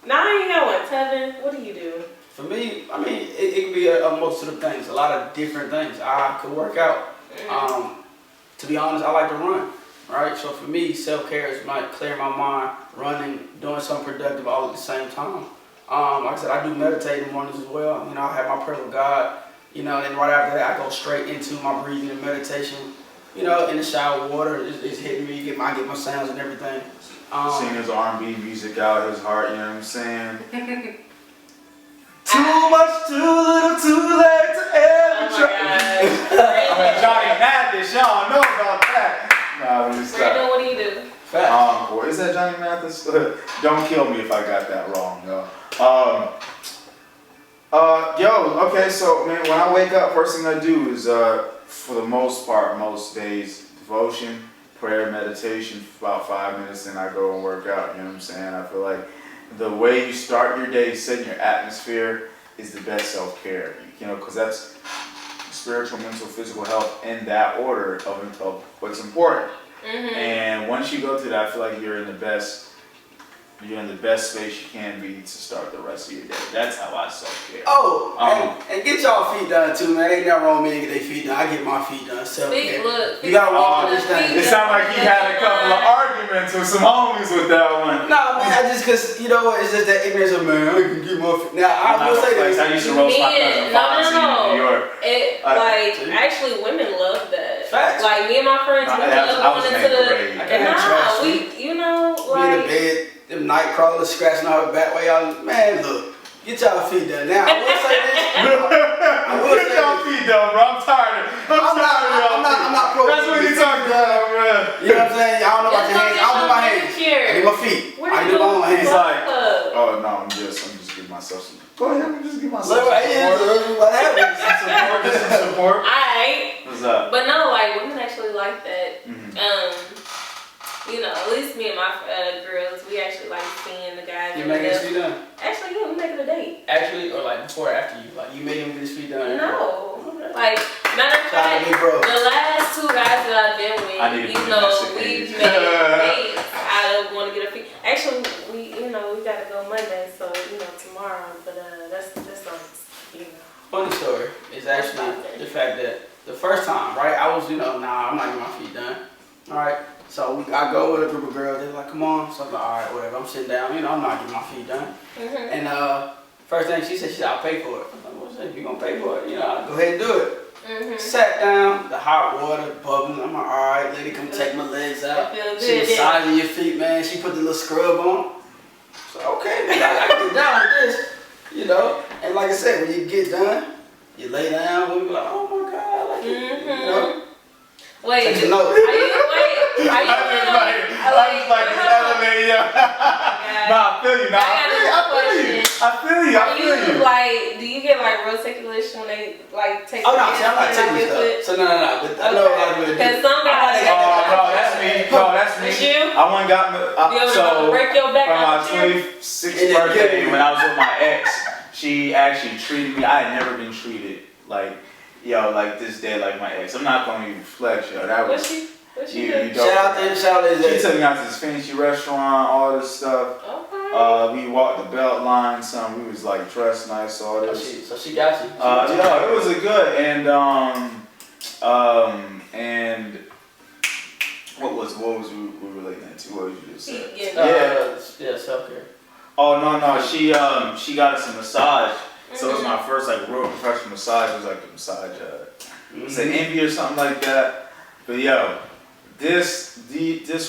Now I ain't got one. Tevin, what do you do? For me, I mean, it could be a most of the things, a lot of different things. I could work out. To be honest, I like to run. Right, so for me, self-care is clear my mind, running, doing something productive all at the same time. Like I said, I do meditate in the mornings as well. I have my prayer with God. And then right after that, I go straight into my breathing and meditation. In the shower, water is hitting me. I get my sounds and everything. Sing his R&B music out of his heart. You know what I'm saying? Too much, too little, too late to ever try. Johnny Mathis, y'all know about that. Brandon, what do you do? Or is that Johnny Mathis? Don't kill me if I got that wrong, though. Okay, so man, when I wake up, first thing I do is, for the most part, most days, devotion, prayer, meditation for about 5 minutes, and I go and work out. You know what I'm saying? I feel like the way you start your day, setting your atmosphere, is the best self-care. Because that's spiritual, mental, physical health in that order of what's important. Mm-hmm. And once you go through that, I feel like you're in the best space you can be to start the rest of your day. That's how I self-care. And get y'all feet done too, man. Ain't nothing wrong with me to get their feet done. I get my feet done. Self-care. Look, you gotta walk on this thing. It sounded like he had a couple of arguments with some homies with that one. Nah, man, it's just that ignorance of, man, I can get my feet. Now, I will say this. I used to roast my cousin Fonzie in New York. Actually, women love that. Facts. Like, me and my friends, we love going into the... Be in the bed, them night crawlers scratching out the back way. Man, look, get y'all feet done. Now, I will say this. Get y'all feet done, bro. I'm tired. I'm not pro. That's what you talking about, bro. You know what I'm saying? I don't know about your hands. I don't do my hands. I do my feet. I do my own hands. I'm just giving myself some. Go ahead, I'm just giving myself some what happened? Some support. Alright. What's up? But no, women actually like that. At least me and my girls, we actually like seeing the guys. You making his feet done? Actually, we make it a date. Actually, or before or after you? You made him get his feet done? No. Like, matter of fact, the last 2 guys that I've been with, we've made out of want to get a fee. Actually, we gotta go Monday, so tomorrow. But that's Funny story is actually the fact that the first time, right? I was, I'm not getting my feet done. All right. So I go with a group of girls. They're like, come on. So I'm like, all right, whatever. I'm sitting down. I'm not getting my feet done. And first thing she said, I'll pay for it. I'm like, what's that? You gonna pay for it? I'll go ahead and do it. Sat down, the hot water bubbling. I'm like, all right, lady, come take my legs out. She massaging your feet, man. She put the little scrub on. So okay, man, I can get down with this, And like I said, when you get done, you lay down. We be like, oh my God, I like it. Wait, are you I feel you. I feel you. Do you get real ticklish when they take? Oh no, I'm not ticklish though. So no. But I know a lot of people. Because some guys. No, that's me. You? I went got break your back for my 26th birthday when I was with my ex. She actually treated me. I had never been treated like this day like my ex. I'm not gonna even flex, That was. What she do? Shout out there. She took me out to this fancy restaurant, all this stuff. Okay. We walked the belt line, we was dressed nice, all this. So she got you. It was a good and what was we relating to? What was you just saying? Yeah, self-care. Oh no, she got us a massage. So it was my first real professional massage. It was the massage it's an Envy or something like that. But this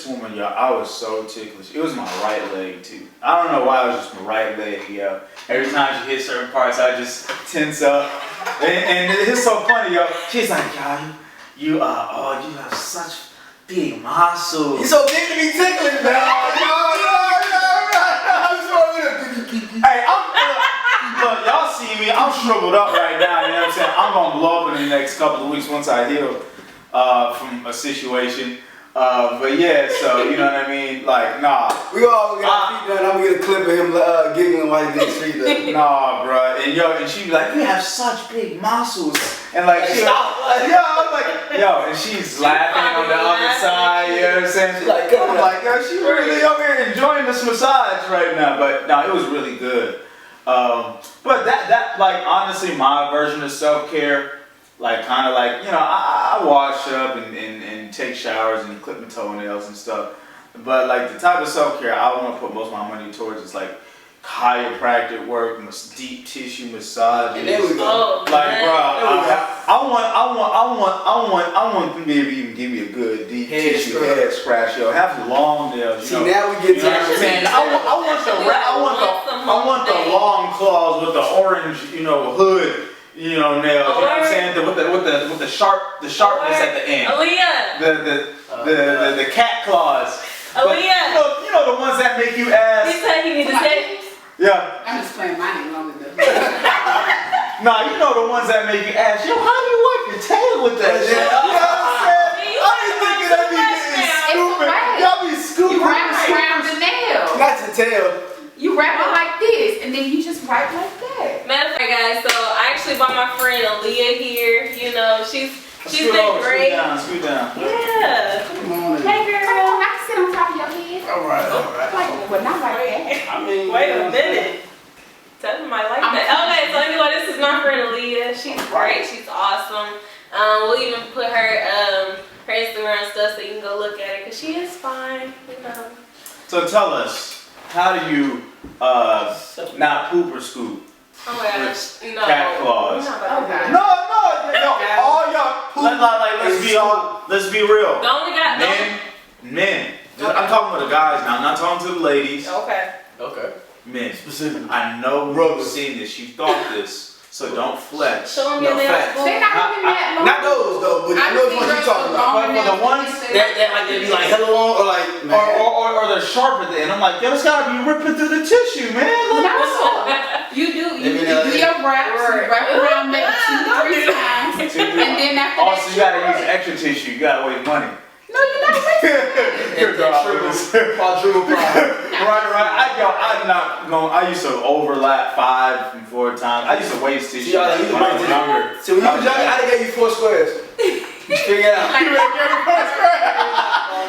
woman, I was so ticklish. It was my right leg too. I don't know why it was just my right leg, Every time she hit certain parts, I just tense up. And it's so funny, She's like, you have such big muscles. You're so big to be ticklish, man. Hey, look, y'all see me. I'm shriveled up right now. You know what I'm saying? I'm gonna blow up in the next couple of weeks once I heal from a situation. But yeah, so you know what I mean? Nah. We all got our feet done. I'm gonna get a clip of him giggling while he's getting feet done. Nah, bro. And she be like, you have such big muscles. And and she's laughing on the other side, you know what I'm saying? She's like, I'm like, she really over here enjoying this massage right now. But no, it was really good. But that honestly, my version of self-care, I wash up and take showers and clip my toenails and stuff. But the type of self-care I want to put most of my money towards is chiropractic work, deep tissue massages. And there we go. I want them to even give me a good deep tissue head scratch. Have the long nails. See, now we get to what I'm saying. I want the long claws with the orange, hood. Nails. You know what I'm saying? With the sharpness at the end. The cat claws. Aaliyah. You know the ones that make you ask. He said he needs to say. Yeah. I'm just playing my name longer than Nah, you know the ones that make you ask, how do you wipe your tail with that shit? You know what I'm saying? I be thinking that be getting stupid. Y'all be scooping. You wrap it around the nail. Not your tail. You wrap it like this, and then you just wipe like that. Matter of fact, guys, so I actually brought my friend Aaliyah here. She's been great. Scoot down. Yeah. Come on. Hey, girl. I can sit on top of your head. All right. But not like that. I mean, wait a minute. Tevin might like that. Okay, so anyway, this is my friend Aaliyah. She's great. She's awesome. We'll even put her Instagram and stuff so you can go look at her because she is fine. So tell us, how do you not poop or scoop? Oh my gosh, no. Cat claws. No. All y'all. Let's be real. The only guy. Men. I'm talking about the guys now. I'm not talking to the ladies. Okay. Men. Specifically. I know you've seen this. You thought this. So don't flex. Show them your nails. They're not even that long. Not those though, but I know what you're talking about. But the ones that they be hella long or they're sharp at the end. I'm like, it's gotta be ripping through the tissue, man. You do your wraps, you wrap around maybe 2-3 times, and then after that. Also, you gotta use extra tissue. You gotta waste money. No, you're not racist. Quadruple pride. Right. I used to overlap 5 and 4 times. I used to waste t-shirts when I was younger. So when you was younger, I done gave you 4 squares. You figure it out. You ain't gave me 4 squares.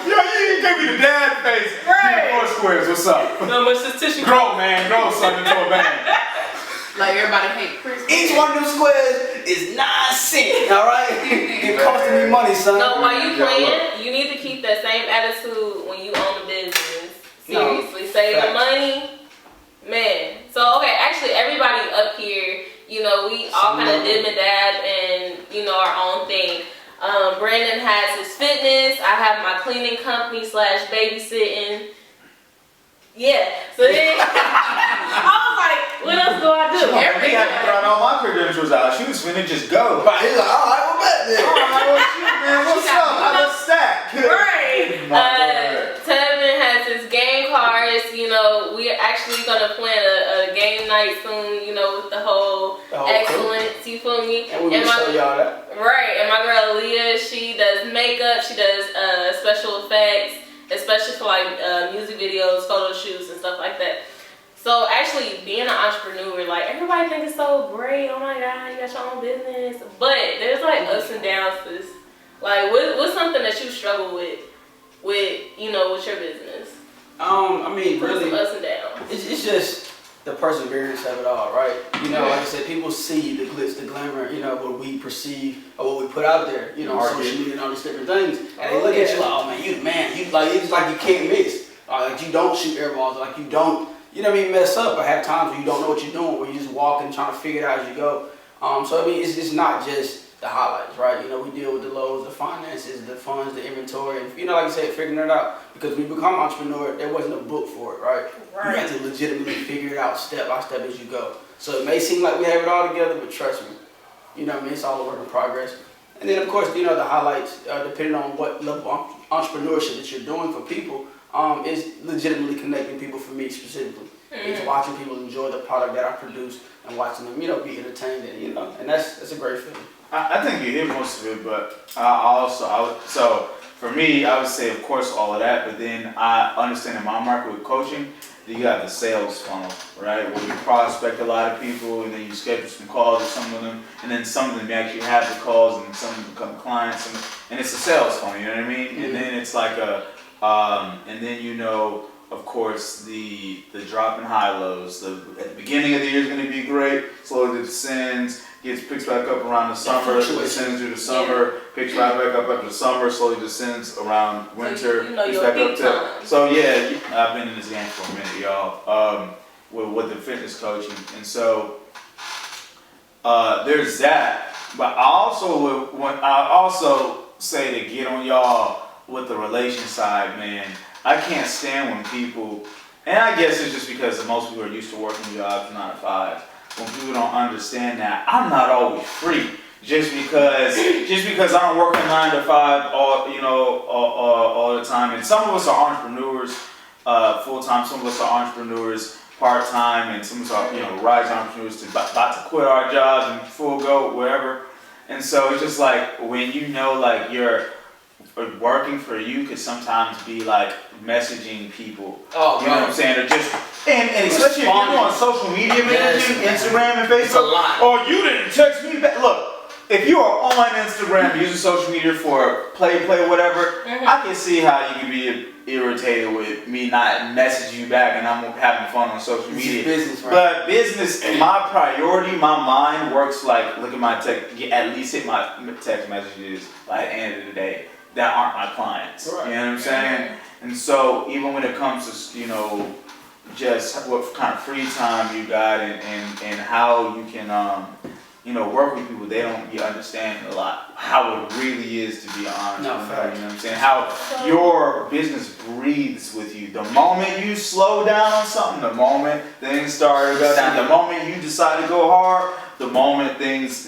Yo, you didn't give me the dad face. Give me 4 squares. What's up? No much this tissue. Grow, man. Grow something into a band. Like everybody hate Christmas. Each one of them squares is 9 cents. All right, it costing me money, son. No, while you playing, you need to keep that same attitude when you own a business. Seriously, save the money, man. So okay, actually, everybody up here, you know, we all kind of dib and dab and you know our own thing. Brandon has his fitness. I have my cleaning company / babysitting. Yeah. So then I was like, what else do I do? He had to throw all my credentials out. She was finna just go. Right, he's like, all right, we're back there. Oh, shit, man. What's up? I just stack. Right. Tevin has his game cards. You know, we're actually gonna plan a game night soon. You know, with the whole excellence. You feel me? And we will show y'all that. Right. And my girl Leah, she does makeup. She does special effects, especially for like music videos, photo shoots, and stuff like that. So actually, being an entrepreneur, like everybody thinks it's so great. Oh my God, you got your own business. But there's like ups and downs to this. Like, what's something that you struggle with you know, with your business? I mean, really, ups and downs. It's just the perseverance of it all, right? You know, like I said, people see the glitz, the glamour, you know, what we perceive or what we put out there, you know, social media and all these different things. And they look at you like, oh man, you the man. You like, it's like you can't miss. Like you don't shoot air balls. Like you don't, you know what I mean, mess up. But have times where you don't know what you're doing, where you just walking, trying to figure it out as you go. So I mean, it's not just the highlights, right? You know, we deal with the lows, the finances, the funds, the inventory, and you know, like I said, figuring it out. Because when you become an entrepreneur, there wasn't a book for it, right? You have to legitimately figure it out step by step as you go. So it may seem like we have it all together, but trust me, you know what I mean, it's all a work in progress. And then of course, you know, the highlights, depending on what level of entrepreneurship that you're doing for people, is legitimately connecting people. For me specifically, it's watching people enjoy the product that I produce and watching them, you know, be entertained, and you know, and that's a great feeling. I think you hit most of it, but so for me, I would say, of course, all of that. But then I understand in my market with coaching, you got the sales funnel, right? Where you prospect a lot of people, and then you schedule some calls with some of them, and then some of them you actually have the calls, and some of them become clients, and it's a sales funnel. You know what I mean? And then it's like and then you know, of course, the drop and high lows. At the beginning of the year is going to be great. Slowly descends, picks back up around the summer, descends through the summer, picks right back up after the summer, slowly descends around winter, picks back up to. So yeah, I've been in this game for a minute, y'all. With the fitness coaching, and so there's that. But I also say to get on y'all with the relation side, man. I can't stand when people, and I guess it's just because most people are used to working jobs 9 to 5. When people don't understand that I'm not always free, just because I don't work 9 to 5 all the time. And some of us are entrepreneurs full time. Some of us are entrepreneurs part time, and some of us are rising entrepreneurs about to quit our jobs and full go wherever. And so it's just like when you know like you're working for you could sometimes be like messaging people. Oh, you know what I'm saying? Or just and especially if you're on social media managing, Instagram and Facebook. Or you didn't text me back. Look, if you are on Instagram using social media for play, whatever, I can see how you can be irritated with me not messaging you back and I'm having fun on social media. Business, right? But business, my priority, my mind works like look at my text, at least hit my text messages by the end of the day. That aren't my clients. Right. You know what I'm saying? And so even when it comes to, just what kind of free time you got and how you can, work with people, they don't understand a lot how it really is to be an entrepreneur. You know what I'm saying? How your business breathes with you. The moment you slow down on something, the moment things start to go down, the moment you decide to go hard, the moment it's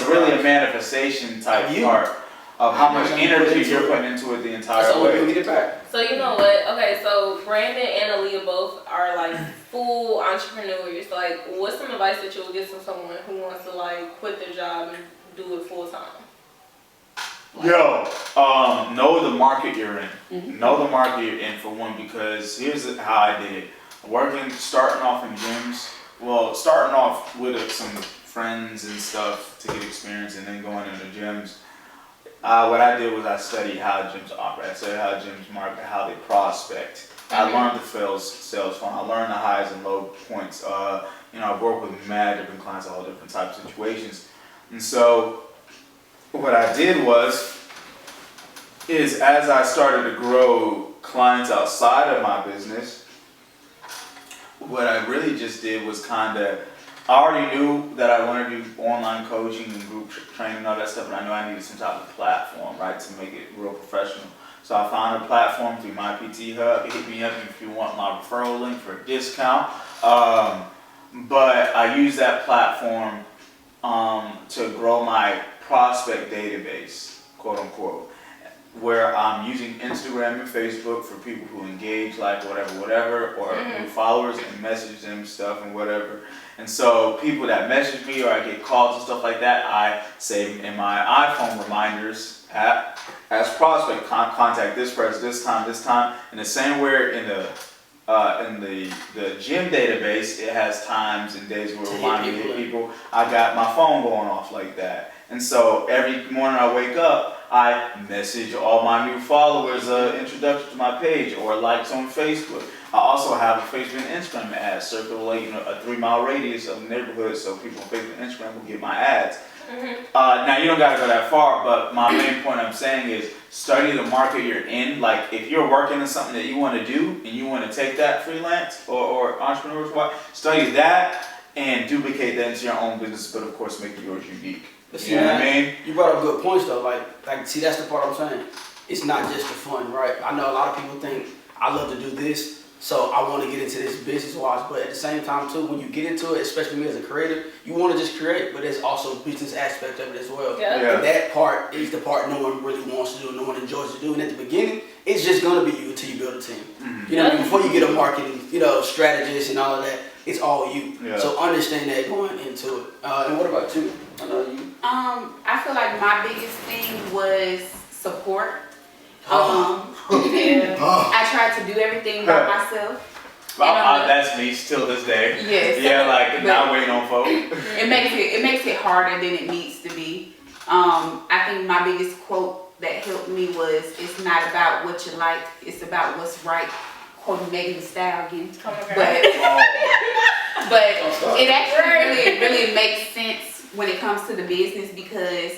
really a manifestation type part. Of how much energy you're putting into it the entire way. Get it back. So you know what? Okay, so Brandon and Aaliyah both are like full entrepreneurs. Like, what's some advice that you would give to someone who wants to like quit their job and do it full time? Know the market you're in. Mm-hmm. Know the market you're in, for one, because here's how I did it. Starting off in gyms. Well, starting off with some friends and stuff to get experience, and then going into gyms. What I did was I studied how gyms operate. I studied how gyms market, how they prospect. I learned the sales funnel. I learned the highs and low points. I've worked with mad different clients, all different types of situations. And so what I did is as I started to grow clients outside of my business, what I really just did was I already knew that I wanted to do online coaching and group training and all that stuff, and I knew I needed some type of platform, right, to make it real professional. So I found a platform through my PT Hub. Hit me up if you want my referral link for a discount. But I use that platform to grow my prospect database, quote unquote, where I'm using Instagram and Facebook for people who engage, like whatever, or new followers, and message them stuff and whatever. And so people that message me or I get calls and stuff like that, I save in my iPhone reminders app as prospect, contact this person this time. And the same way in the gym database, it has times and days where it reminds me to hit people. I got my phone going off like that. And so every morning I wake up, I message all my new followers introduction to my page or likes on Facebook. I also have a Facebook and Instagram ad circulate a 3-mile radius of the neighborhood, so people on Facebook and Instagram will get my ads. Now you don't gotta go that far, but my main point I'm saying is study the market you're in. Like if you're working on something that you want to do and you want to take that freelance or entrepreneurship, study that and duplicate that into your own business, but of course make yours unique. You know what I mean? You brought up good points though. Like see, that's the part I'm saying. It's not just for fun, right? I know a lot of people think I love to do this, so I want to get into this business-wise. But at the same time too, when you get into it, especially me as a creator, you want to just create, but there's also a business aspect of it as well. Yeah. And that part is the part no one really wants to do, no one enjoys to do. And at the beginning, it's just gonna be you until you build a team. You know what I mean? Before you get a marketing, strategist and all of that, it's all you. Yeah. So understand that going into it. And what about you? I know you. I feel like my biggest thing was support. I tried to do everything by myself. That's me still this day. Yes. Yeah, like not waiting on folks. It makes it harder than it needs to be. I think my biggest quote that helped me was, "It's not about what you like, it's about what's right." Quoting Megan style again. But it actually really makes sense when it comes to the business, because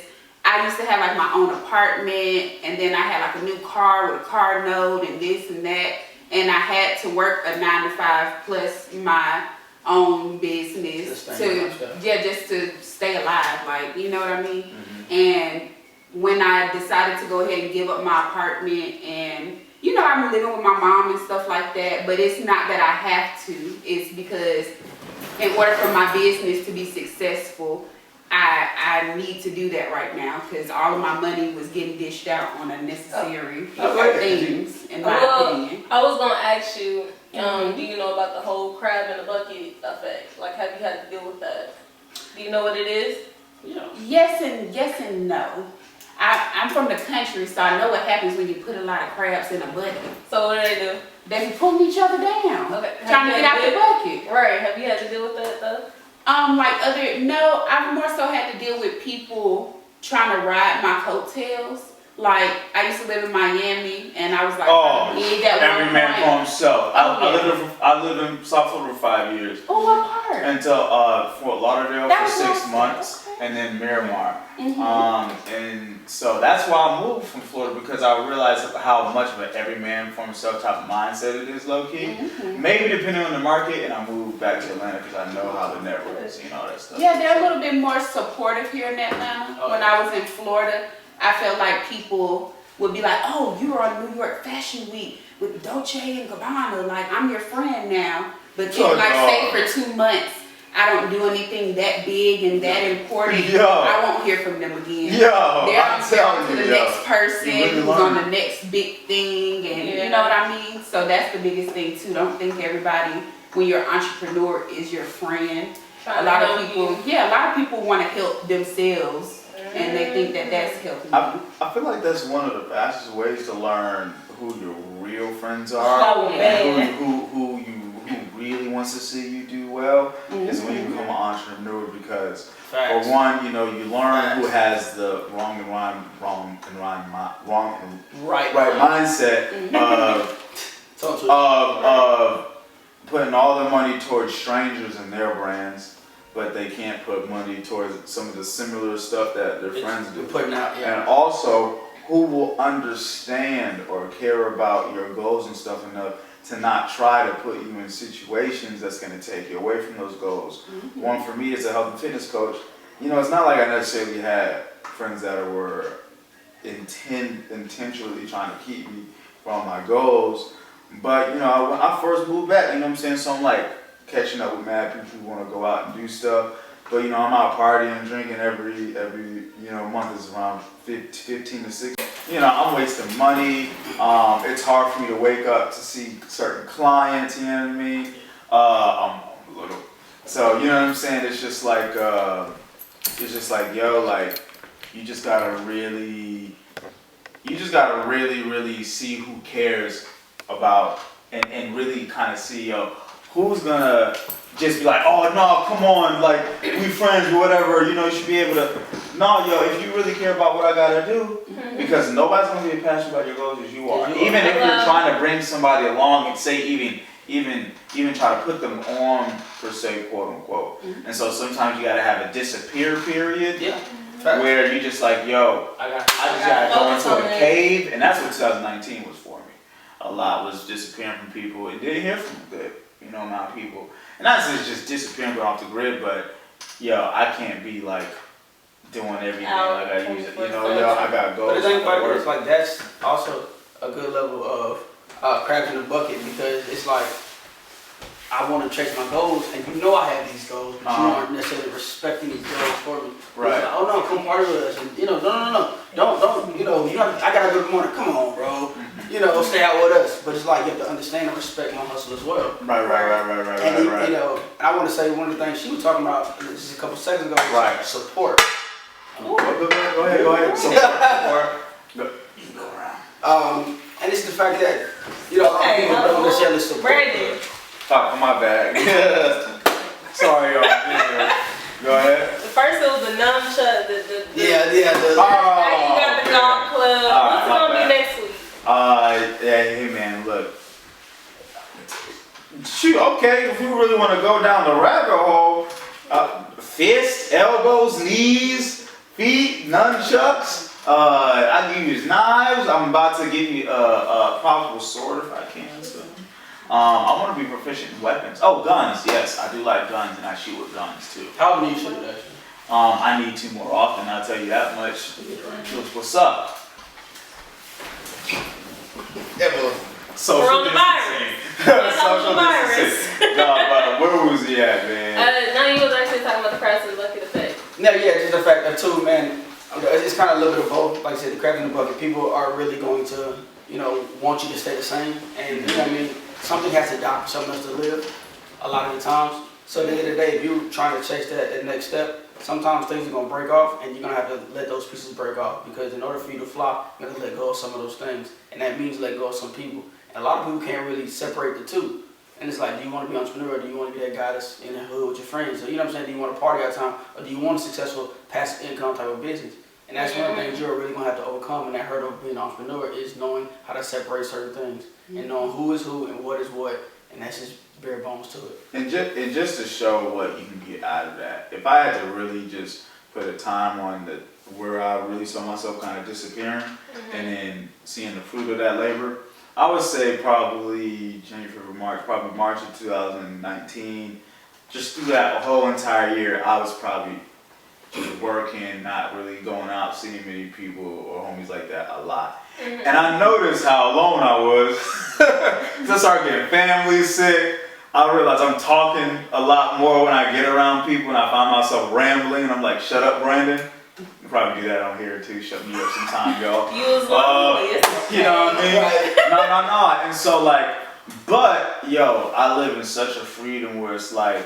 I used to have like my own apartment, and then I had like a new car with a car note and this and that, and I had to work a 9 to 5 plus my own business just to stay alive, like, you know what I mean? And when I decided to go ahead and give up my apartment, and I'm living with my mom and stuff like that, but it's not that I have to. It's because in order for my business to be successful, I need to do that right now, because all of my money was getting dished out on unnecessary things, in my opinion. I was going to ask you, do you know about the whole crab in the bucket effect? Like, have you had to deal with that? Do you know what it is? Yeah. Yes and no. I'm from the country, so I know what happens when you put a lot of crabs in a bucket. So what do? They be pulling each other down, trying to get out the bucket. Right. Have you had to deal with that though? No, I've more so had to deal with people trying to ride my coattails. Like, I used to live in Miami, and I was like, every man for himself. I lived in South Florida for 5 years. Oh, what part? Until Fort Lauderdale for 6 months, and then Miramar. And so that's why I moved from Florida, because I realized how much of an every man for himself type of mindset it is, low key. Maybe depending on the market, and I moved back to Atlanta because I know how the network is, all that stuff. Yeah, they're a little bit more supportive here in Atlanta. When I was in Florida, I felt like people would be like, "Oh, you were on New York Fashion Week with Dolce and Gabbana, like I'm your friend now." But then, say for 2 months, I don't do anything that big and that important. I won't hear from them again. They're on to the next person who's on the next big thing, and you know what I mean? So that's the biggest thing too. Don't think everybody, when you're an entrepreneur, is your friend. A lot of people want to help themselves and they think that that's helping you. I feel like that's one of the fastest ways to learn who your real friends are. Oh, man. Who really wants to see you do well is when you become an entrepreneur, because for one, you learn who has the right mindset of putting all their money towards strangers and their brands, but they can't put money towards some of the similar stuff that their friends do. And also, who will understand or care about your goals and stuff enough to not try to put you in situations that's going to take you away from those goals. One for me as a health and fitness coach, it's not like I necessarily had friends that were intentionally trying to keep me from my goals. But, when I first moved back, so I'm like catching up with mad people who want to go out and do stuff. But, I'm out partying and drinking every month is around 15 to 16. I'm wasting money. It's hard for me to wake up to see certain clients, you know what I mean? I'm a little. So, you know what I'm saying? It's just like, you just gotta really, really see who cares about and really kind of see, who's gonna just be like, oh no, come on, like we friends or whatever, you should be able to. No, if you really care about what I gotta do, because nobody's gonna be as passionate about your goals as you are. Even if you're trying to bring somebody along and say even try to put them on per se, quote unquote. And so sometimes you gotta have a disappear period. Where you just like, I just gotta go into a cave, and that's what 2019 was for me. A lot was disappearing from people and didn't hear from a good, amount of people. And not just disappearing off the grid, but I can't be like doing everything like I used to. I got goals. But the thing about it is like that's also a good level of crabs in the bucket, because it's like I want to chase my goals, and I have these goals, but you aren't necessarily respecting these goals for me. Right. Like, oh no, come party with us, and no, don't, I gotta go to the morning. Come on, bro. Stay out with us. But it's like you have to understand and respect my hustle as well. Right. And I want to say one of the things she was talking about just a couple seconds ago. Was support. Go ahead. Support. You can go around. And it's the fact that a lot of people don't necessarily support. Brandon. Oh, my bad. Sorry, y'all. Go ahead. First it was the nunchuck, the Yeah. now you got the golf club. What's gonna be next week? Hey man, look. Shoot, okay, if we really want to go down the rabbit hole, fists, elbows, knees, feet, nunchucks. I can use knives. I'm about to give you a powerful sword if I can. So. I want to be proficient in weapons. Oh, guns. Yes, I do like guns, and I shoot with guns too. How often do you shoot actually? I need to more often. I'll tell you that much. What's up? Social distancing. Social distancing. No, but where was he at, man? Now you was actually talking about the price of lucky to pay. No, just the fact that too, man. It's kind of a little bit of both. Like I said, the crab in the bucket. People are really going to, want you to stay the same, and you know what I mean. Something has to die for something else to live. A lot of the times. So at the end of the day, if you're trying to chase that next step, sometimes things are gonna break off, and you're gonna have to let those pieces break off, because in order for you to fly, you have to let go of some of those things, and that means let go of some people. And a lot of people can't really separate the two. And it's like, do you want to be an entrepreneur, or do you want to be that guy that's in the hood with your friends? So, you know what I'm saying? Do you want to party all the time, or do you want a successful passive income type of business? And that's one of the things you're really gonna have to overcome in that hurdle of being an entrepreneur, is knowing how to separate certain things, and knowing who is who and what is what, and that's just bare bones to it. And just to show what you can get out of that, if I had to really just put a time on where I really saw myself kind of disappearing, and then seeing the fruit of that labor, I would say probably January, February, March, probably March of 2019. Just through that whole entire year, I was probably just working, not really going out, seeing many people or homies like that a lot. And I noticed how alone I was. I started getting family sick. I realized I'm talking a lot more when I get around people, and I find myself rambling, and I'm like, shut up, Brandon. You probably do that on here too, shut me up sometime, y'all. You was lonely. You know what I mean? No. And so like, but yo, I live in such a freedom where it's like,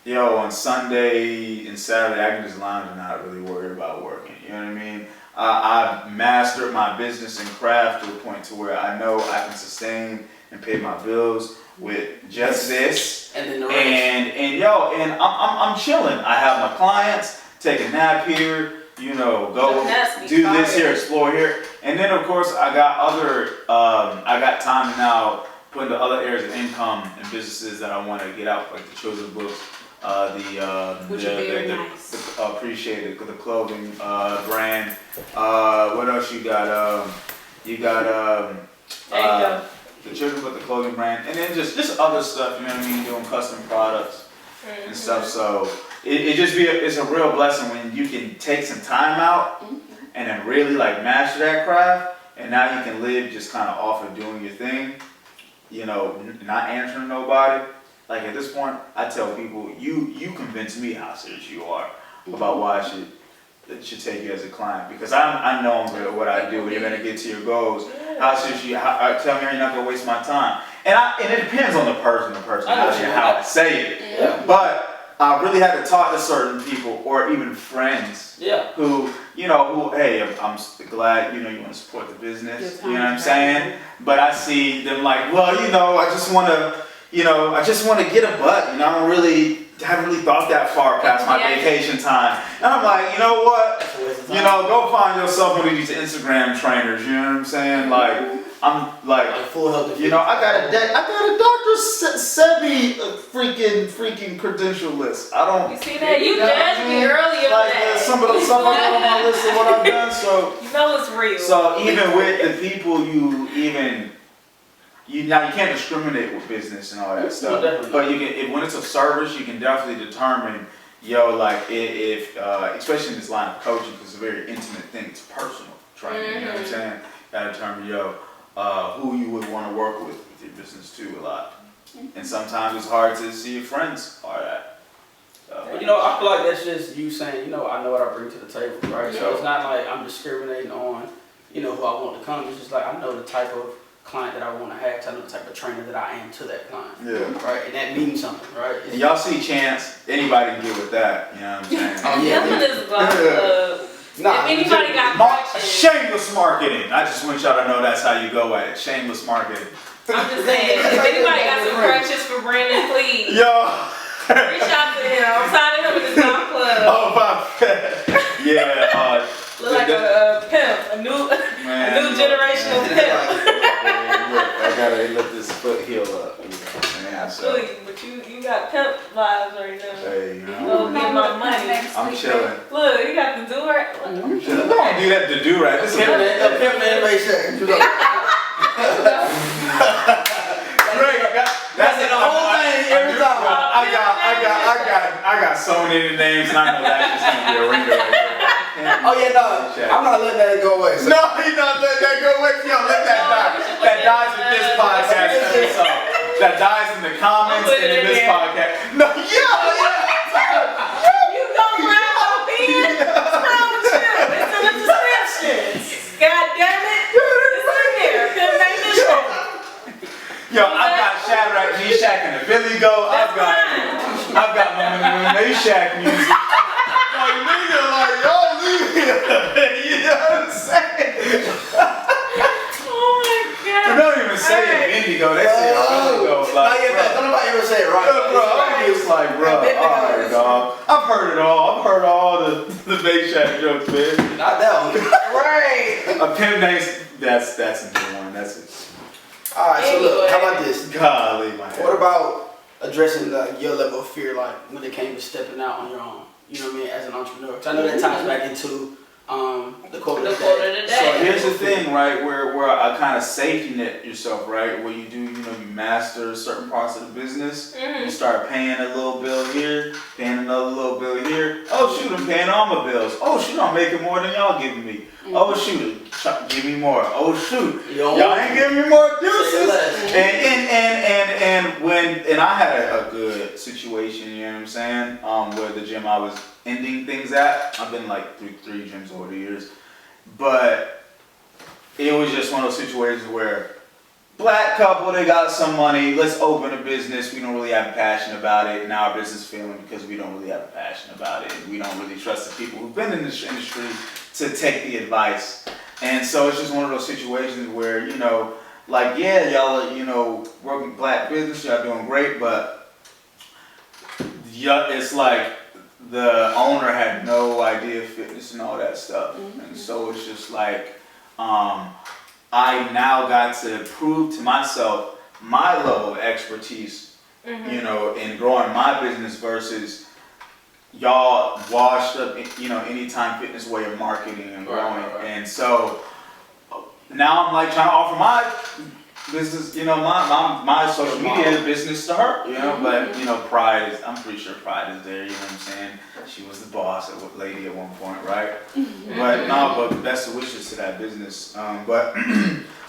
on Sunday and Saturday, I can just lounge and not really worry about working. You know what I mean? I've mastered my business and craft to a point to where I know I can sustain and pay my bills with just this. And then I'm chilling. I have my clients, take a nap here, go do this here, explore here. And then of course I got time now put into other areas of income and businesses that I want to get out, like the children's books, Which are very nice. Appreciate it, the clothing brand. What else you got? The children's book, the clothing brand, and then just other stuff. You know what I mean? Doing custom products and stuff. So it's a real blessing when you can take some time out and then really like master that craft, and now you can live just kind of off of doing your thing. Not answering nobody. Like at this point, I tell people, you convince me how serious you are about why I should take you as a client, because I know I'm good at what I do, and you're gonna get to your goals. How serious you? Tell me you're not gonna waste my time. And it depends on the personality and how I say it. Yeah. But I really had to talk to certain people or even friends. Yeah. Who hey, I'm glad you want to support the business. You know what I'm saying? But I see them like, well, I just want to get a butt. I haven't really thought that far past my vacation time. And I'm like, you know what? Go find yourself one of these Instagram trainers. You know what I'm saying? Like, I'm like full health. I got a Dr. Sebi freaking credential list. I don't. You see that? You judged me earlier. Like some of the stuff I got on my list of what I've done. So it's real. So even with the people you can't discriminate with business and all that stuff. Definitely. But when it's a service, you can definitely determine, if especially in this line of coaching, because it's a very intimate thing. It's personal training. You know what I'm saying? Gotta determine, who you would want to work with your business too a lot. And sometimes it's hard to see your friends are that. I feel like that's just you saying, I know what I bring to the table, right? So it's not like I'm discriminating on, who I want to come. It's just like I know the type of client that I want to have, I know the type of trainer that I am to that client. Yeah. Right? And that means something, right? And y'all see Chance, anybody can get with that, you know what I'm saying? If anybody got questions. Shameless marketing. I just want y'all to know that's how you go at it. Shameless marketing. I'm just saying, if anybody got some crutches for Brandon, please. Reach out to him. I'm signing him in the golf club. Oh, my yeah. Look like a pimp, a new generation of pimp. I gotta let this foot heal up. But you got pimp vibes right now. Hey, Go get my money. I'm chilling. Look, you got the do-rag. I'm chilling. Don't do that to do-rag. This is a pimp man Meijah. That's the whole thing every time. I got so many names, and I know that's just gonna be a ringer right there. Oh yeah, no, I'm not letting that go away. So. No, he's not letting that go away. Y'all let that die. That dies with this podcast episode. That dies in the comments and in this podcast. No, You don't grab my beard? What's wrong with you? It's in the description. God damn it. It's in there. Pimp named Michelle. I've got Shadrach, Meshach, and a Billy Goat. I've got my Meishach music. Like, nigga, like, yo, leave me. You know what I'm saying? Oh my God. They don't even say it Indigo. They say Indigo. Like, don't nobody ever say it right. Bro, I'm just like, bro, alright, dog. I've heard it all. I've heard all the Meishach jokes, man. Not that one. Right. A pimp names. That's a good one. That's it. All right, so look, how about this? Golly, my head. What about addressing your level of fear, like when it came to stepping out on your own? You know what I mean, as an entrepreneur. Because I know that ties back into the quote of the day. So here's the thing, right, where I kind of safety net yourself, right, where you do, you master certain parts of the business. You start paying a little bill here, paying another little bill here. Oh shoot, I'm paying all my bills. Oh shoot, I'm making more than y'all giving me. Oh shoot, give me more. Oh shoot, y'all ain't giving me more deuces. And I had a good situation, you know what I'm saying? Where the gym I was ending things at. I've been like through 3 gyms over the years, but it was just one of those situations where black couple, they got some money. Let's open a business. We don't really have a passion about it. Now our business is failing because we don't really have a passion about it. We don't really trust the people who've been in this industry to take the advice. And so it's just one of those situations where, you know, like, yeah, y'all are, you know, working black business, y'all doing great, but it's like the owner had no idea of fitness and all that stuff. And so it's just like, I now got to prove to myself my level of expertise, you know, in growing my business versus y'all washed up, you know, Anytime Fitness way of marketing and growing. Right. And so now I'm like trying to offer my business, you know, my social media business to her, you know, but, you know, pride is, I'm pretty sure pride is there, you know what I'm saying? She was the boss lady at one point, right? But no, but best of wishes to that business. But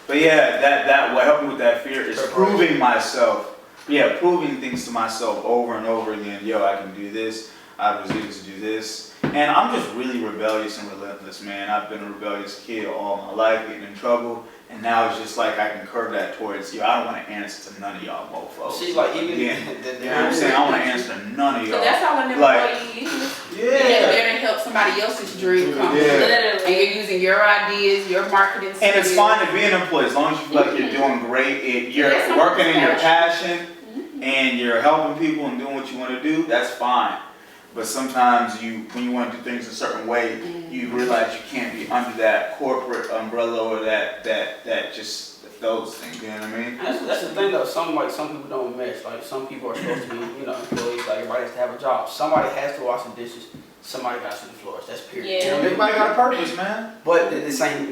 yeah, that what helped me with that fear is proving myself. Yeah, proving things to myself over and over again. Yo, I can do this. I was able to do this. And I'm just really rebellious and relentless, man. I've been a rebellious kid all my life, getting in trouble. And now it's just like I can curve that towards, yo, I don't want to answer to none of y'all mofos. See, like, even, you know what I'm saying? I don't want to answer to none of y'all. So that's how an employee is. You're there to help somebody else's dream come true. And you're using your ideas, your marketing skills. And it's fine to be an employee as long as you feel like you're doing great. You're working in your passion and you're helping people and doing what you want to do, that's fine. But sometimes when you want to do things a certain way, you realize you can't be under that corporate umbrella or that just those things. You know what I mean? That's the thing though. Some people don't mesh. Like some people are supposed to be, you know, employees. Like everybody has to have a job. Somebody has to wash the dishes. Somebody got to sweep the floors. That's period. Yeah. You know, everybody got a purpose, man. But in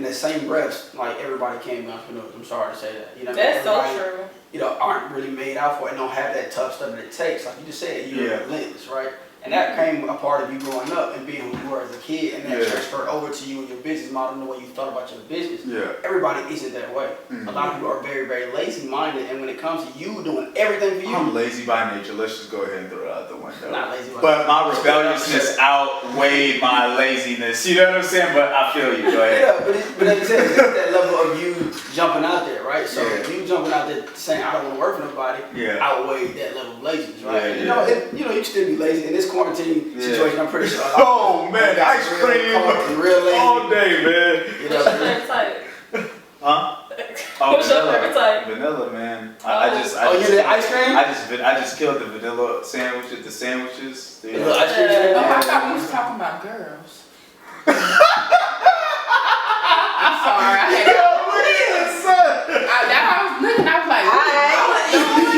the same breath, like everybody can't be entrepreneurs. I'm sorry to say that. You know, that's so true. You know, aren't really made out for it and don't have that tough stuff that it takes. Like you just said, you're relentless, right? And that came a part of you growing up and being who you were as a kid, and that transferred over to you and your business model and the way you thought about your business. Yeah. Everybody isn't that way. A lot of people are very, very lazy-minded, and when it comes to you doing everything for you, I'm lazy by nature. Let's just go ahead and throw it out the window. Not lazy by but my rebelliousness outweighed my laziness. You know what I'm saying? But I feel you. Go ahead. Yeah, but like I said, it's that level of you jumping out there, right? So you jumping out there saying I don't want to work for nobody, outweighed that level of laziness, right? You know, you can still be lazy in this quarantine situation. I'm pretty sure. Oh man, ice cream all day, man. You know, what's your favorite type? Huh? What's your favorite type? Vanilla, man. You did ice cream? I just killed the vanilla sandwiches. The sandwiches. The little ice cream. I thought we was talking about girls. I'm sorry. I was looking. I was like,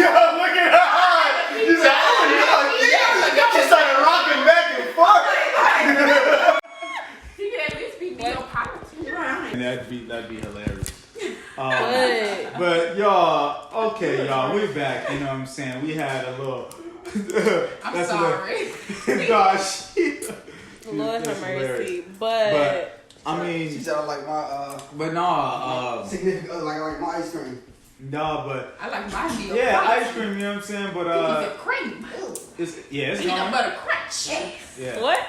yo, look at her. You said, she started rocking back and forth. He could at least be your politics. That'd be hilarious. But y'all, okay, y'all, we're back. You know what I'm saying? We had a little. I'm sorry. Gosh. Lord have mercy. But I mean, she sounded like my but no, significant other, like my ice cream. No, but I like my meal. Yeah, ice cream. You know what I'm saying? But it's cream. It's peanut gone. butter crunch. Yes. Yeah. what?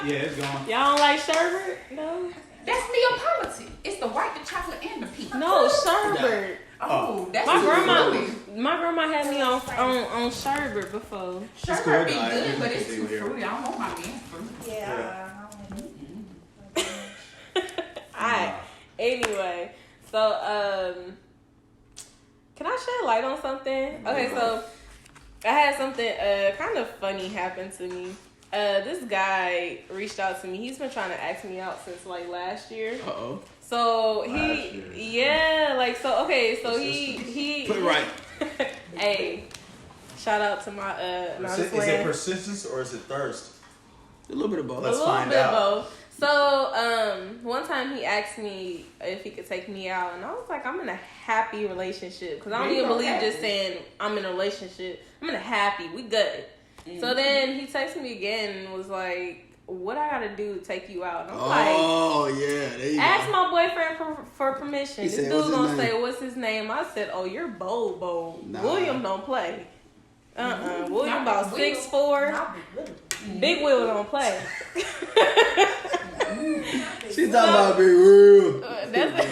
It's gone. Y'all don't like sherbet? No. That's Neapolitan. It's the white, the chocolate, and the peanut. No, sherbet. Oh, that's my grandma had me on sherbet before. Sherbet be good, but it's too fruity. I don't want my man fruit. Yeah. Alright. Anyway, so can I shed light on something? Okay, so I had something kind of funny happen to me. This guy reached out to me. He's been trying to ask me out since like last year. So he put it right. Hey, shout out to my Is it persistence or is it thirst? A little bit of both. Let's find out. Both. So one time he asked me if he could take me out, and I was like, I'm in a happy relationship, because I don't even believe just saying I'm in a relationship. I'm in a happy. We good. So then he texted me again and was like, what I gotta do to take you out? And I'm like, there you ask go. my boyfriend for permission. This said, dude's gonna name? say, what's his name? I said, oh, you're bold. Nah. William don't play. William about 6'4". Big Will don't play. She's talking about Big Will. That's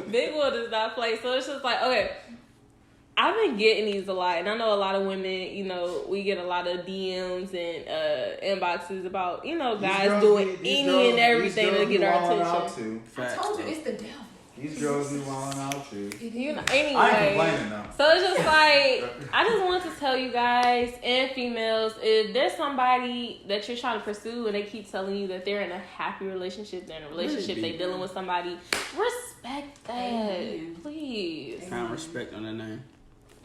Big Will does not play. So it's just like, okay, I've been getting these a lot, and I know a lot of women, you know, we get a lot of DMs and inboxes about, you know, guys doing any and everything to get our attention. I told you, it's the devil. These girls be wilding out too. You know, anyway, I ain't complaining though. So it's just like, I just want to tell you guys and females, if there's somebody that you're trying to pursue and they keep telling you that they're in a happy relationship, they're in a relationship, they're dealing with somebody, respect that. Amen. Please. Kind of respect on that name.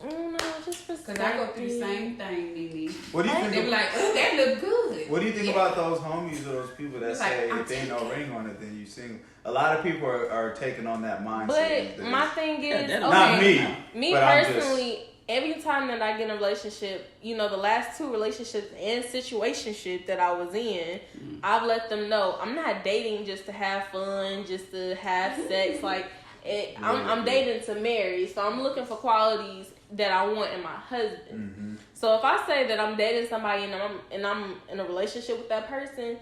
No, just respect. Because I go through the same thing, Mimi. What do you think? They be like, oh, that look good. What do you think about those homies or those people that say if there ain't no ring on it, then you single? A lot of people are taking on that mindset. But my thing is, okay, not me personally, every time that I get in a relationship, you know, the last 2 relationships and situationship that I was in, I've let them know I'm not dating just to have fun, just to have sex. Like, I'm dating to marry, so I'm looking for qualities that I want in my husband. So if I say that I'm dating somebody and I'm in a relationship with that person,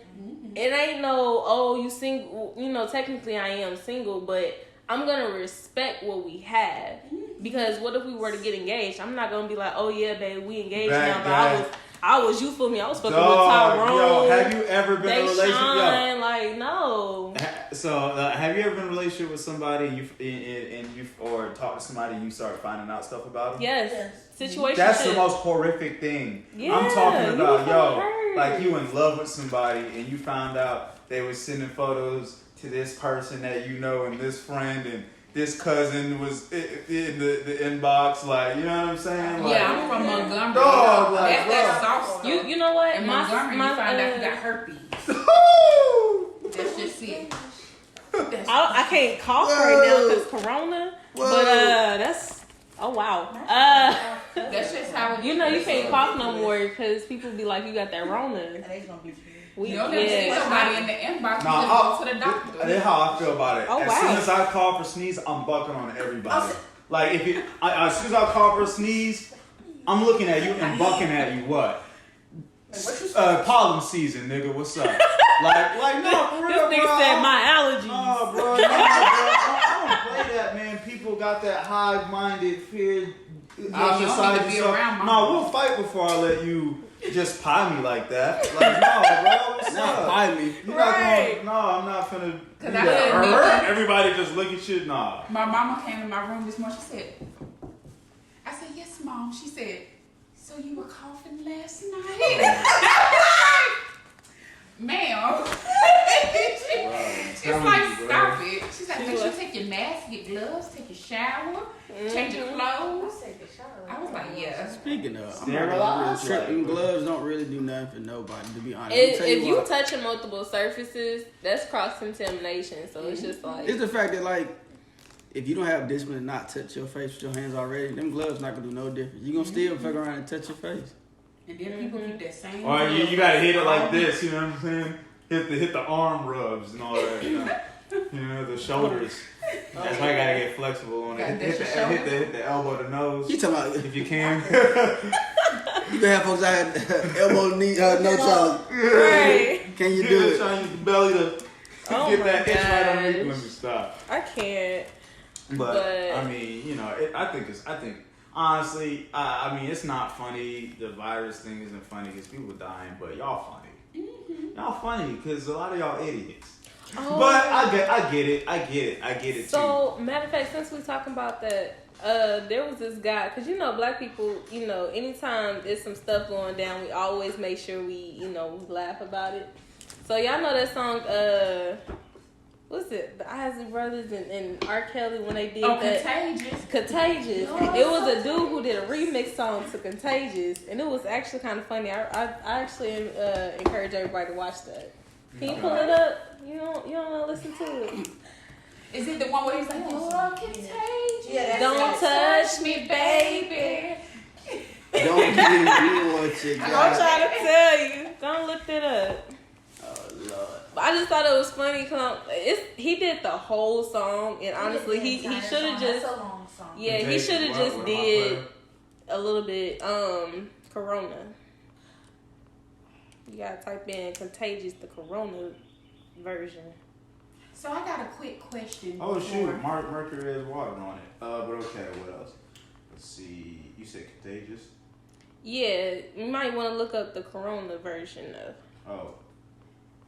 it ain't no, oh, you single. You know, technically I am single, but I'm gonna respect what we have, because what if we were to get engaged? I'm not gonna be like, oh yeah, babe, we engaged now, but I was you feel me? I was fucking with Tyrone. Yo, have you ever been in a relationship? Yo, like no. So have you ever been in a relationship with somebody and you or talk to somebody and you start finding out stuff about them? Yes. Situation. That's the most horrific thing. Yeah, I'm talking about hurt. like you in love with somebody and you found out they were sending photos to this person that you know and this friend and this cousin was in the inbox, like, you know what I'm saying? Like, yeah, I'm from Montgomery. Dog, like, that's soft. You know what? In Montgomery, you find out you got herpes. That's just it. I can't cough right now because Corona. But that's wow. That's just how. You know you can't cough no more because people be like, you got that Rona. You don't never see somebody in the inbox. You just go to the doctor. That's how I feel about it. Oh, as soon as I cough or sneeze, I'm bucking on everybody. Like if it, as soon as I cough or sneeze, I'm looking at you and bucking at you. What? Pollen season, nigga. What's up? like no, for real, This nigga said my allergies. No, bro. I don't play that, man. People got that high-minded fear. Yeah, you don't need to be around. No, we'll fight before I let you just pie me like that. Like, no, bro, what's up? Pie me. You're not going, no, I'm not finna do that. Everybody just look at you, nah. My mama came in my room this morning, she said, I said, yes, Mom. She said, so you were coughing last night? Ma'am. It's like, stop it. She's like, make sure you take your mask, get gloves, take your shower, change your clothes. I was like, yeah. Speaking of, tripping gloves don't really do nothing for nobody, to be honest. If you touching multiple surfaces, that's cross-contamination. So it's just like... It's the fact that, like, if you don't have discipline and not touch your face with your hands already, them gloves not going to do no difference. You're going to still fuck around and touch your face. And then people keep that same... Or you got to hit it like this, you know what I'm saying? Hit the arm rubs and all that, you know, the shoulders. That's why you gotta get flexible on it. Hit the elbow to nose. You talking about if you can. You can have folks out elbow, knee, no trouble. Right. Can you do it? Trying to use the belly to get that itch right underneath. Let me stop. I can't. But I mean, you know, I think honestly, I mean, it's not funny. The virus thing isn't funny because people dying, but y'all funny. Y'all funny because a lot of y'all idiots. Oh. But I get it. So, too. matter of fact, since we're talking about that, there was this guy, because you know, black people, you know, anytime there's some stuff going down, we always make sure we laugh about it. So y'all know that song, what's it? The Isley Brothers and R. Kelly when they did that. Contagious. Oh, it was a dude who did a remix song to Contagious, and it was actually kind of funny. I actually encourage everybody to watch that. Can you pull it up? You don't want to listen to it. Is it the one where he's like, oh, contagious? Yeah, don't touch me, baby. Don't give me what you got. I'm trying to tell you. Don't look it up. Oh, Lord. But I just thought it was funny because he did the whole song, and honestly, he should have just... That's a long song. Yeah, he should have just did a little bit Corona. You gotta type in Contagious, the Corona version. So I got a quick question. Oh shoot, Mercury has water on it. But okay, what else? Let's see. You said contagious? Yeah, you might want to look up the Corona version of. Oh.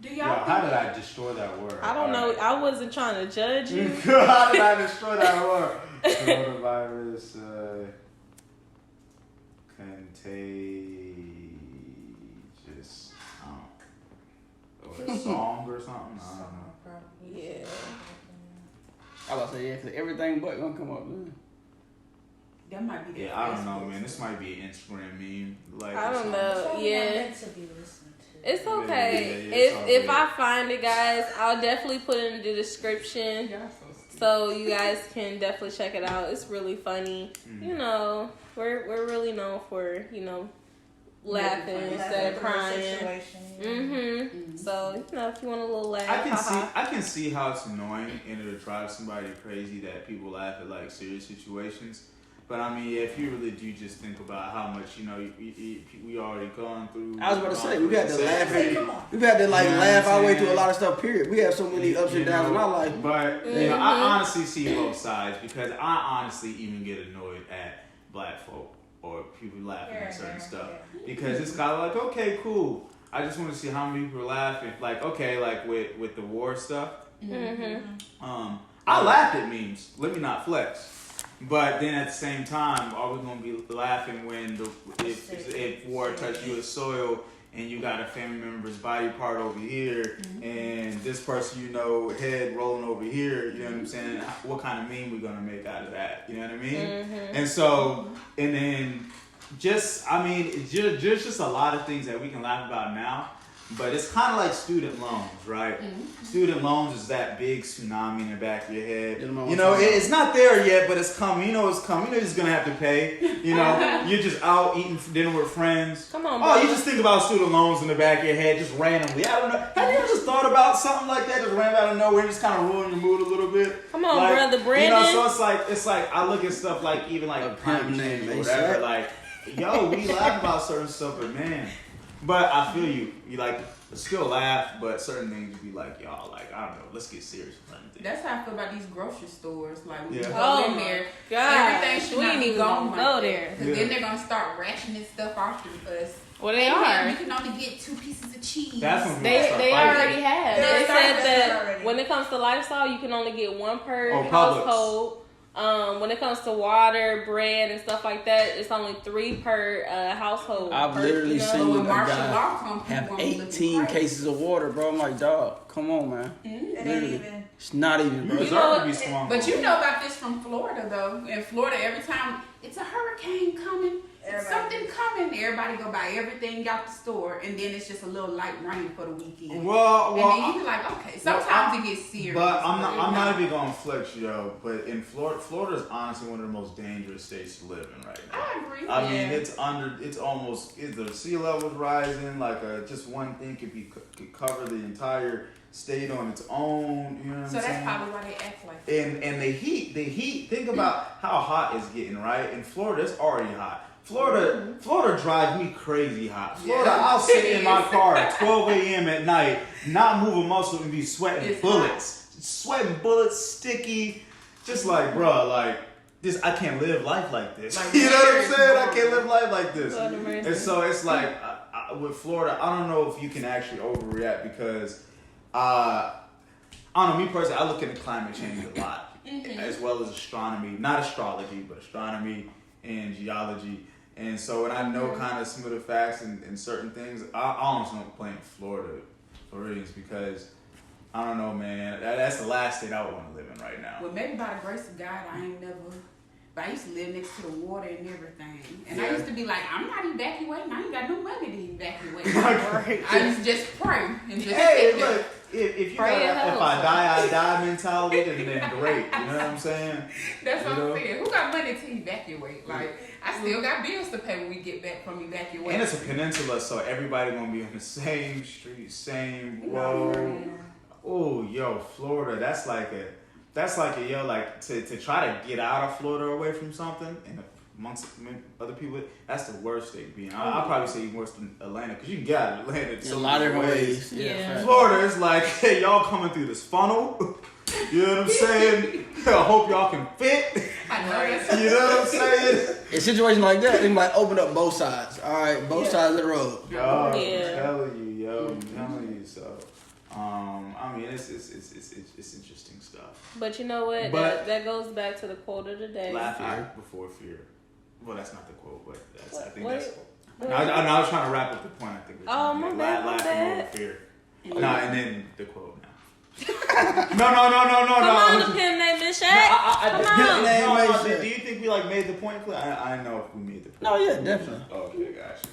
Do y'all? Yeah, how did I destroy that word? I don't know. I wasn't trying to judge you. How did I destroy that word? Coronavirus, contagious. Or a song or something? I don't know. Yeah. I was about to say, yeah, because everything but gonna come up, man. That might be. Yeah, I don't know, man. This might be an Instagram meme. Like, I don't know. Yeah. To be listening to. It's okay. Yeah, if I find it, guys, I'll definitely put it in the description. So you guys can definitely check it out. It's really funny. Mm-hmm. You know, we're really known for, laughing instead of crying. Mm-hmm. So, if you want a little laugh. I can see how it's annoying and it'll drive somebody crazy that people laugh at like serious situations. But I mean, if you really do just think about how much we already gone through. I was about to say we've had to laugh. We've had to laugh our way through a lot of stuff. Period. We have so many ups and downs in our life. But I honestly see both sides because I honestly even get annoyed at black folk or people laughing at certain stuff because it's kind of like, okay, cool. I just want to see how many people are laughing. Like, okay, like with the war stuff. Mm-hmm. I laughed at memes. Let me not flex. But then at the same time, are we gonna be laughing when if war touched U.S. soil and you got a family member's body part over here and this person head rolling over here? You know what I'm saying? What kind of meme we gonna make out of that? You know what I mean? And so then just a lot of things that we can laugh about now. But it's kind of like student loans, right? Student loans is that big tsunami in the back of your head. It's not there yet, but it's coming. It's coming. You're just going to have to pay. You're just out eating dinner with friends. Come on, bro. You just think about student loans in the back of your head just randomly. I don't know. Have you ever just thought about something like that? Just ran out of nowhere and just kind of ruin your mood a little bit? Come on, brother Brandon. So it's like I look at stuff like even like climate change or whatever. Like, we laugh about certain stuff, but man. But I feel you still laugh, but certain things you be like, y'all, I don't know, let's get serious with something. That's how I feel about these grocery stores. Like, when you Oh go in there, everything should we not ain't be even gone gonna go there. Because then they're going to start rationing stuff off to us. Well, they are. You can only get 2 pieces of cheese. That's when They already have. They said that already. when it comes to lifestyle, you can only get 1 per Publix. household. When it comes to water, bread, and stuff like that, it's only 3 per household. I've literally seen a martial law guy comes, have people gonna be 18 looking cases of water, bro. I'm like, dog, come on, man. It ain't Literally. even. It's not even, bro. You deserve to be smart. But you know about this from Florida, though. In Florida, every time it's a hurricane coming, something coming, everybody go buy everything out the store, and then it's just a little light rain for the weekend. Well, and then you be like, okay. Sometimes it gets serious. But I'm not even gonna flex, But in Florida is honestly one of the most dangerous states to live in right now. I agree. I mean, the sea level's rising. Just one thing could cover the entire state on its own. You know what I'm saying? So that's probably why they act like that. And the heat. Think about how hot it's getting, right? In Florida, it's already hot. Florida drives me crazy hot. Florida, I'll sit in my car at 12 a.m. at night, not move a muscle, and be sweating bullets. Sweating bullets, sticky. Just like, bruh, this, I can't live life like this. You know what I'm saying? I can't live life like this. And so it's like, with Florida, I don't know if you can actually overreact because, I don't know, me personally, I look into climate change a lot, as well as astronomy. Not astrology, but astronomy and geology. And so when I know kind of some of the facts and certain things, I honestly don't blame Florida for reasons because I don't know, man. That's the last state I would want to live in right now. Well, maybe by the grace of God, I ain't never. But I used to live next to the water and everything. And I used to be like, I'm not evacuating. I ain't got no money to evacuate. I used to just pray and just sit there. Look, if I die mentality, then great. You know what I'm saying? That's what I'm saying. Who got money to evacuate? I still got bills to pay when we get back from evacuation. And it's a peninsula, so everybody gonna be on the same street, same road. Oh, Florida, to try to get out of Florida away from something in a amongst other people, that's the worst state to be in. I'll probably say even worse than Atlanta, because you can get out of Atlanta in a lot of different ways. Yeah. Florida is like, hey, y'all coming through this funnel. You know what I'm saying? I hope y'all can fit. I know. You know what I'm saying? In situations like that, they might open up both sides. All right, both sides of the road. Yo, I'm telling you, I'm telling you. So, I mean, it's interesting stuff. But you know what? But that goes back to the quote of the day. Laugh before fear. Well, that's not the quote, but that's, I think what? that's. I was trying to wrap up the point. I think. My bad. Laughing over fear. Yeah. Nah, and then the quote now. No. Come on, the pimp named Miss Shaq. Come on. Do you think we like made the point clear? I don't know if we made the point. No, yeah, definitely. Okay, gotcha.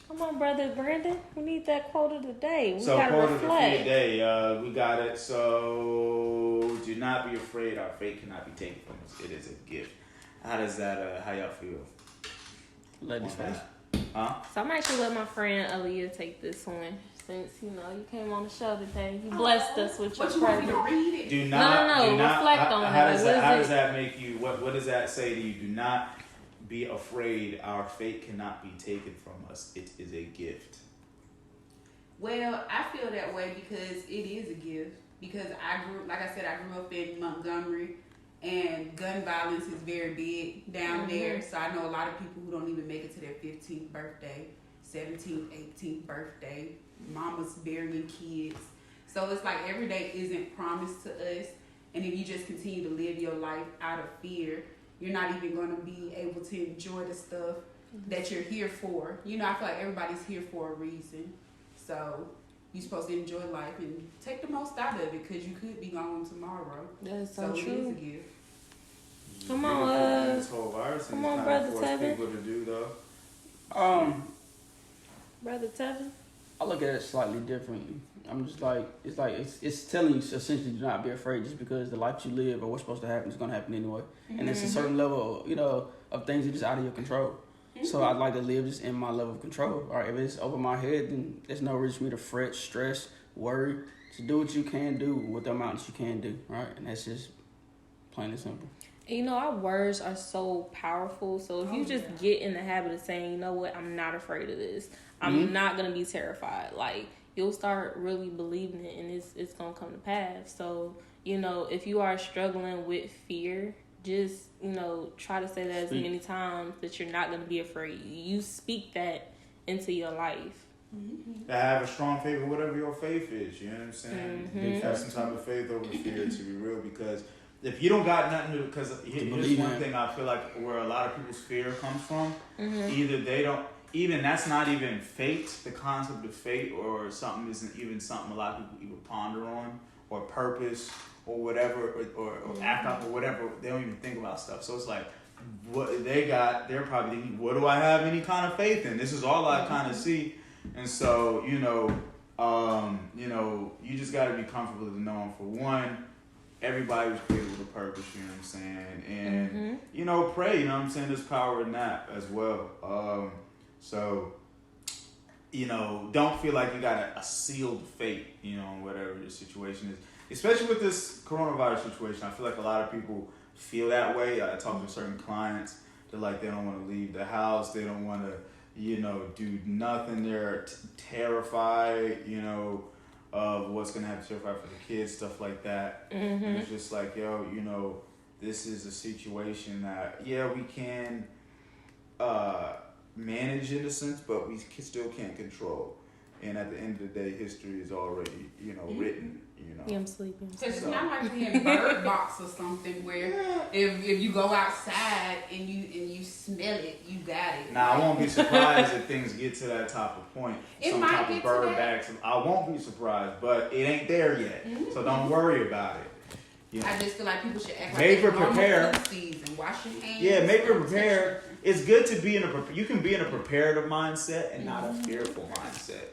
Come on, brother Brandon. We need that quote of the day. We So gotta quote reflect. of the day, we got it. So do not be afraid. Our fate cannot be taken from us. It is a gift. How does that? How y'all feel? Ladies first. Huh? So I'm actually let my friend Aaliyah take this one. Since you came on the show today, you blessed us with your What you want me presence. to read it? Do not. No. Do not, Reflect on how it. does that make you? What does that say to you? Do not be afraid. Our fate cannot be taken from us. It is a gift. Well, I feel that way because it is a gift. Because I grew up in Montgomery, and gun violence is very big down there. So I know a lot of people who don't even make it to their 15th birthday, 17th, 18th birthday. Mama's burying kids. So it's like every day isn't promised to us. And if you just continue to live your life out of fear, you're not even going to be able to enjoy the stuff that you're here for. I feel like everybody's here for a reason. So you're supposed to enjoy life and take the most out of it because you could be gone tomorrow. That's So true. it is a gift. Come on, This whole virus come is on, kind of Brother forced Tevin. people to do though. Brother Tevin. I look at it slightly differently. I'm just like it's telling you essentially do not be afraid just because the life you live or what's supposed to happen is gonna happen anyway. And it's a certain level, of things that are just out of your control. So I'd like to live just in my level of control. All right, if it's over my head, then there's no reason for me to fret, stress, worry. Just do what you can do with the amounts you can do, right? And that's just plain and simple. Our words are so powerful. So if you just get in the habit of saying, you know what, I'm not afraid of this. I'm not going to be terrified. Like, you'll start really believing it and it's going to come to pass. So, if you are struggling with fear, just, try to say that as many times that you're not going to be afraid. You speak that into your life. To have a strong faith in whatever your faith is, you know what I'm saying? You have some type of faith over fear, to be real, because if you don't got nothing to, because here's one thing I feel like where a lot of people's fear comes from, either they don't, even that's not even fate, the concept of fate or something isn't even something a lot of people even ponder on, or purpose, or whatever, or act out, or whatever, they don't even think about stuff. So it's like, what they got, they're probably thinking, what do I have any kind of faith in? This is all I kind of see. And so, you just got to be comfortable to knowing, for one, everybody was created with a purpose, you know what I'm saying? And, pray, you know what I'm saying? There's power in that as well. Don't feel like you got a sealed fate, whatever the situation is. Especially with this coronavirus situation, I feel like a lot of people feel that way. I talk to certain clients, they're like, they don't want to leave the house, they don't want to, do nothing. They're terrified, of what's going to happen, terrified for the kids, stuff like that. And it's just like, this is a situation that, we can manage in a sense, but we still can't control. And at the end of the day, history is already, written, Yeah, I'm sleeping. Because it's not like being Bird Box or something where if you go outside and you smell it, you got it. Now, I won't be surprised if things get to that type of point. It some might type get of to bird that. bags. I won't be surprised, but it ain't there yet. So don't worry about it. I just feel like people should act Make her like it's prepare. normal flu season. Wash your hands. Yeah, make her prepared. It's good to be you can be in a preparative mindset and not a fearful mindset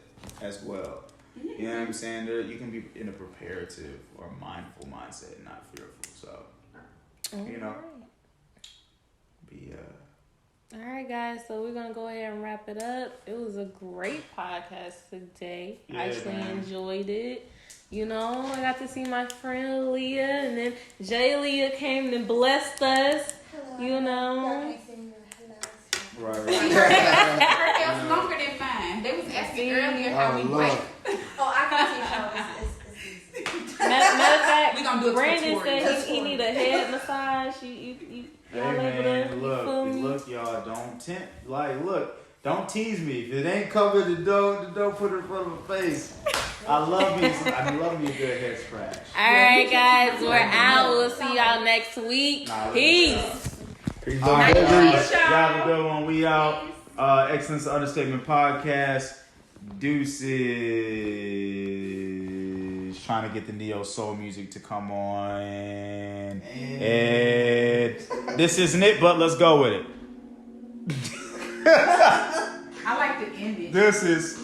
as well. You know what I'm saying? You can be in a preparative or mindful mindset and not fearful. So, All right, guys. So we're gonna go ahead and wrap it up. It was a great podcast today. I actually enjoyed it. I got to see my friend Leah, and then Jay Leah came and blessed us You know. Right. Her hair's longer than mine. They was asking earlier how we wait. Oh, I can teach y'all. It's Matter of fact, we gonna do a Brandon tutorial. said he need a head massage. You Hey y'all able man, to look, y'all, don't tease me. If it ain't covered, don't put it in front of my face. I love me a good head scratch. Alright guys, we're out. We'll see y'all next week. Peace. All right, y'all have a good one. We out. Excellence Understatement Podcast. Deuces. Trying to get the neo soul music to come on. And this isn't it, but let's go with it. I like to end it. This is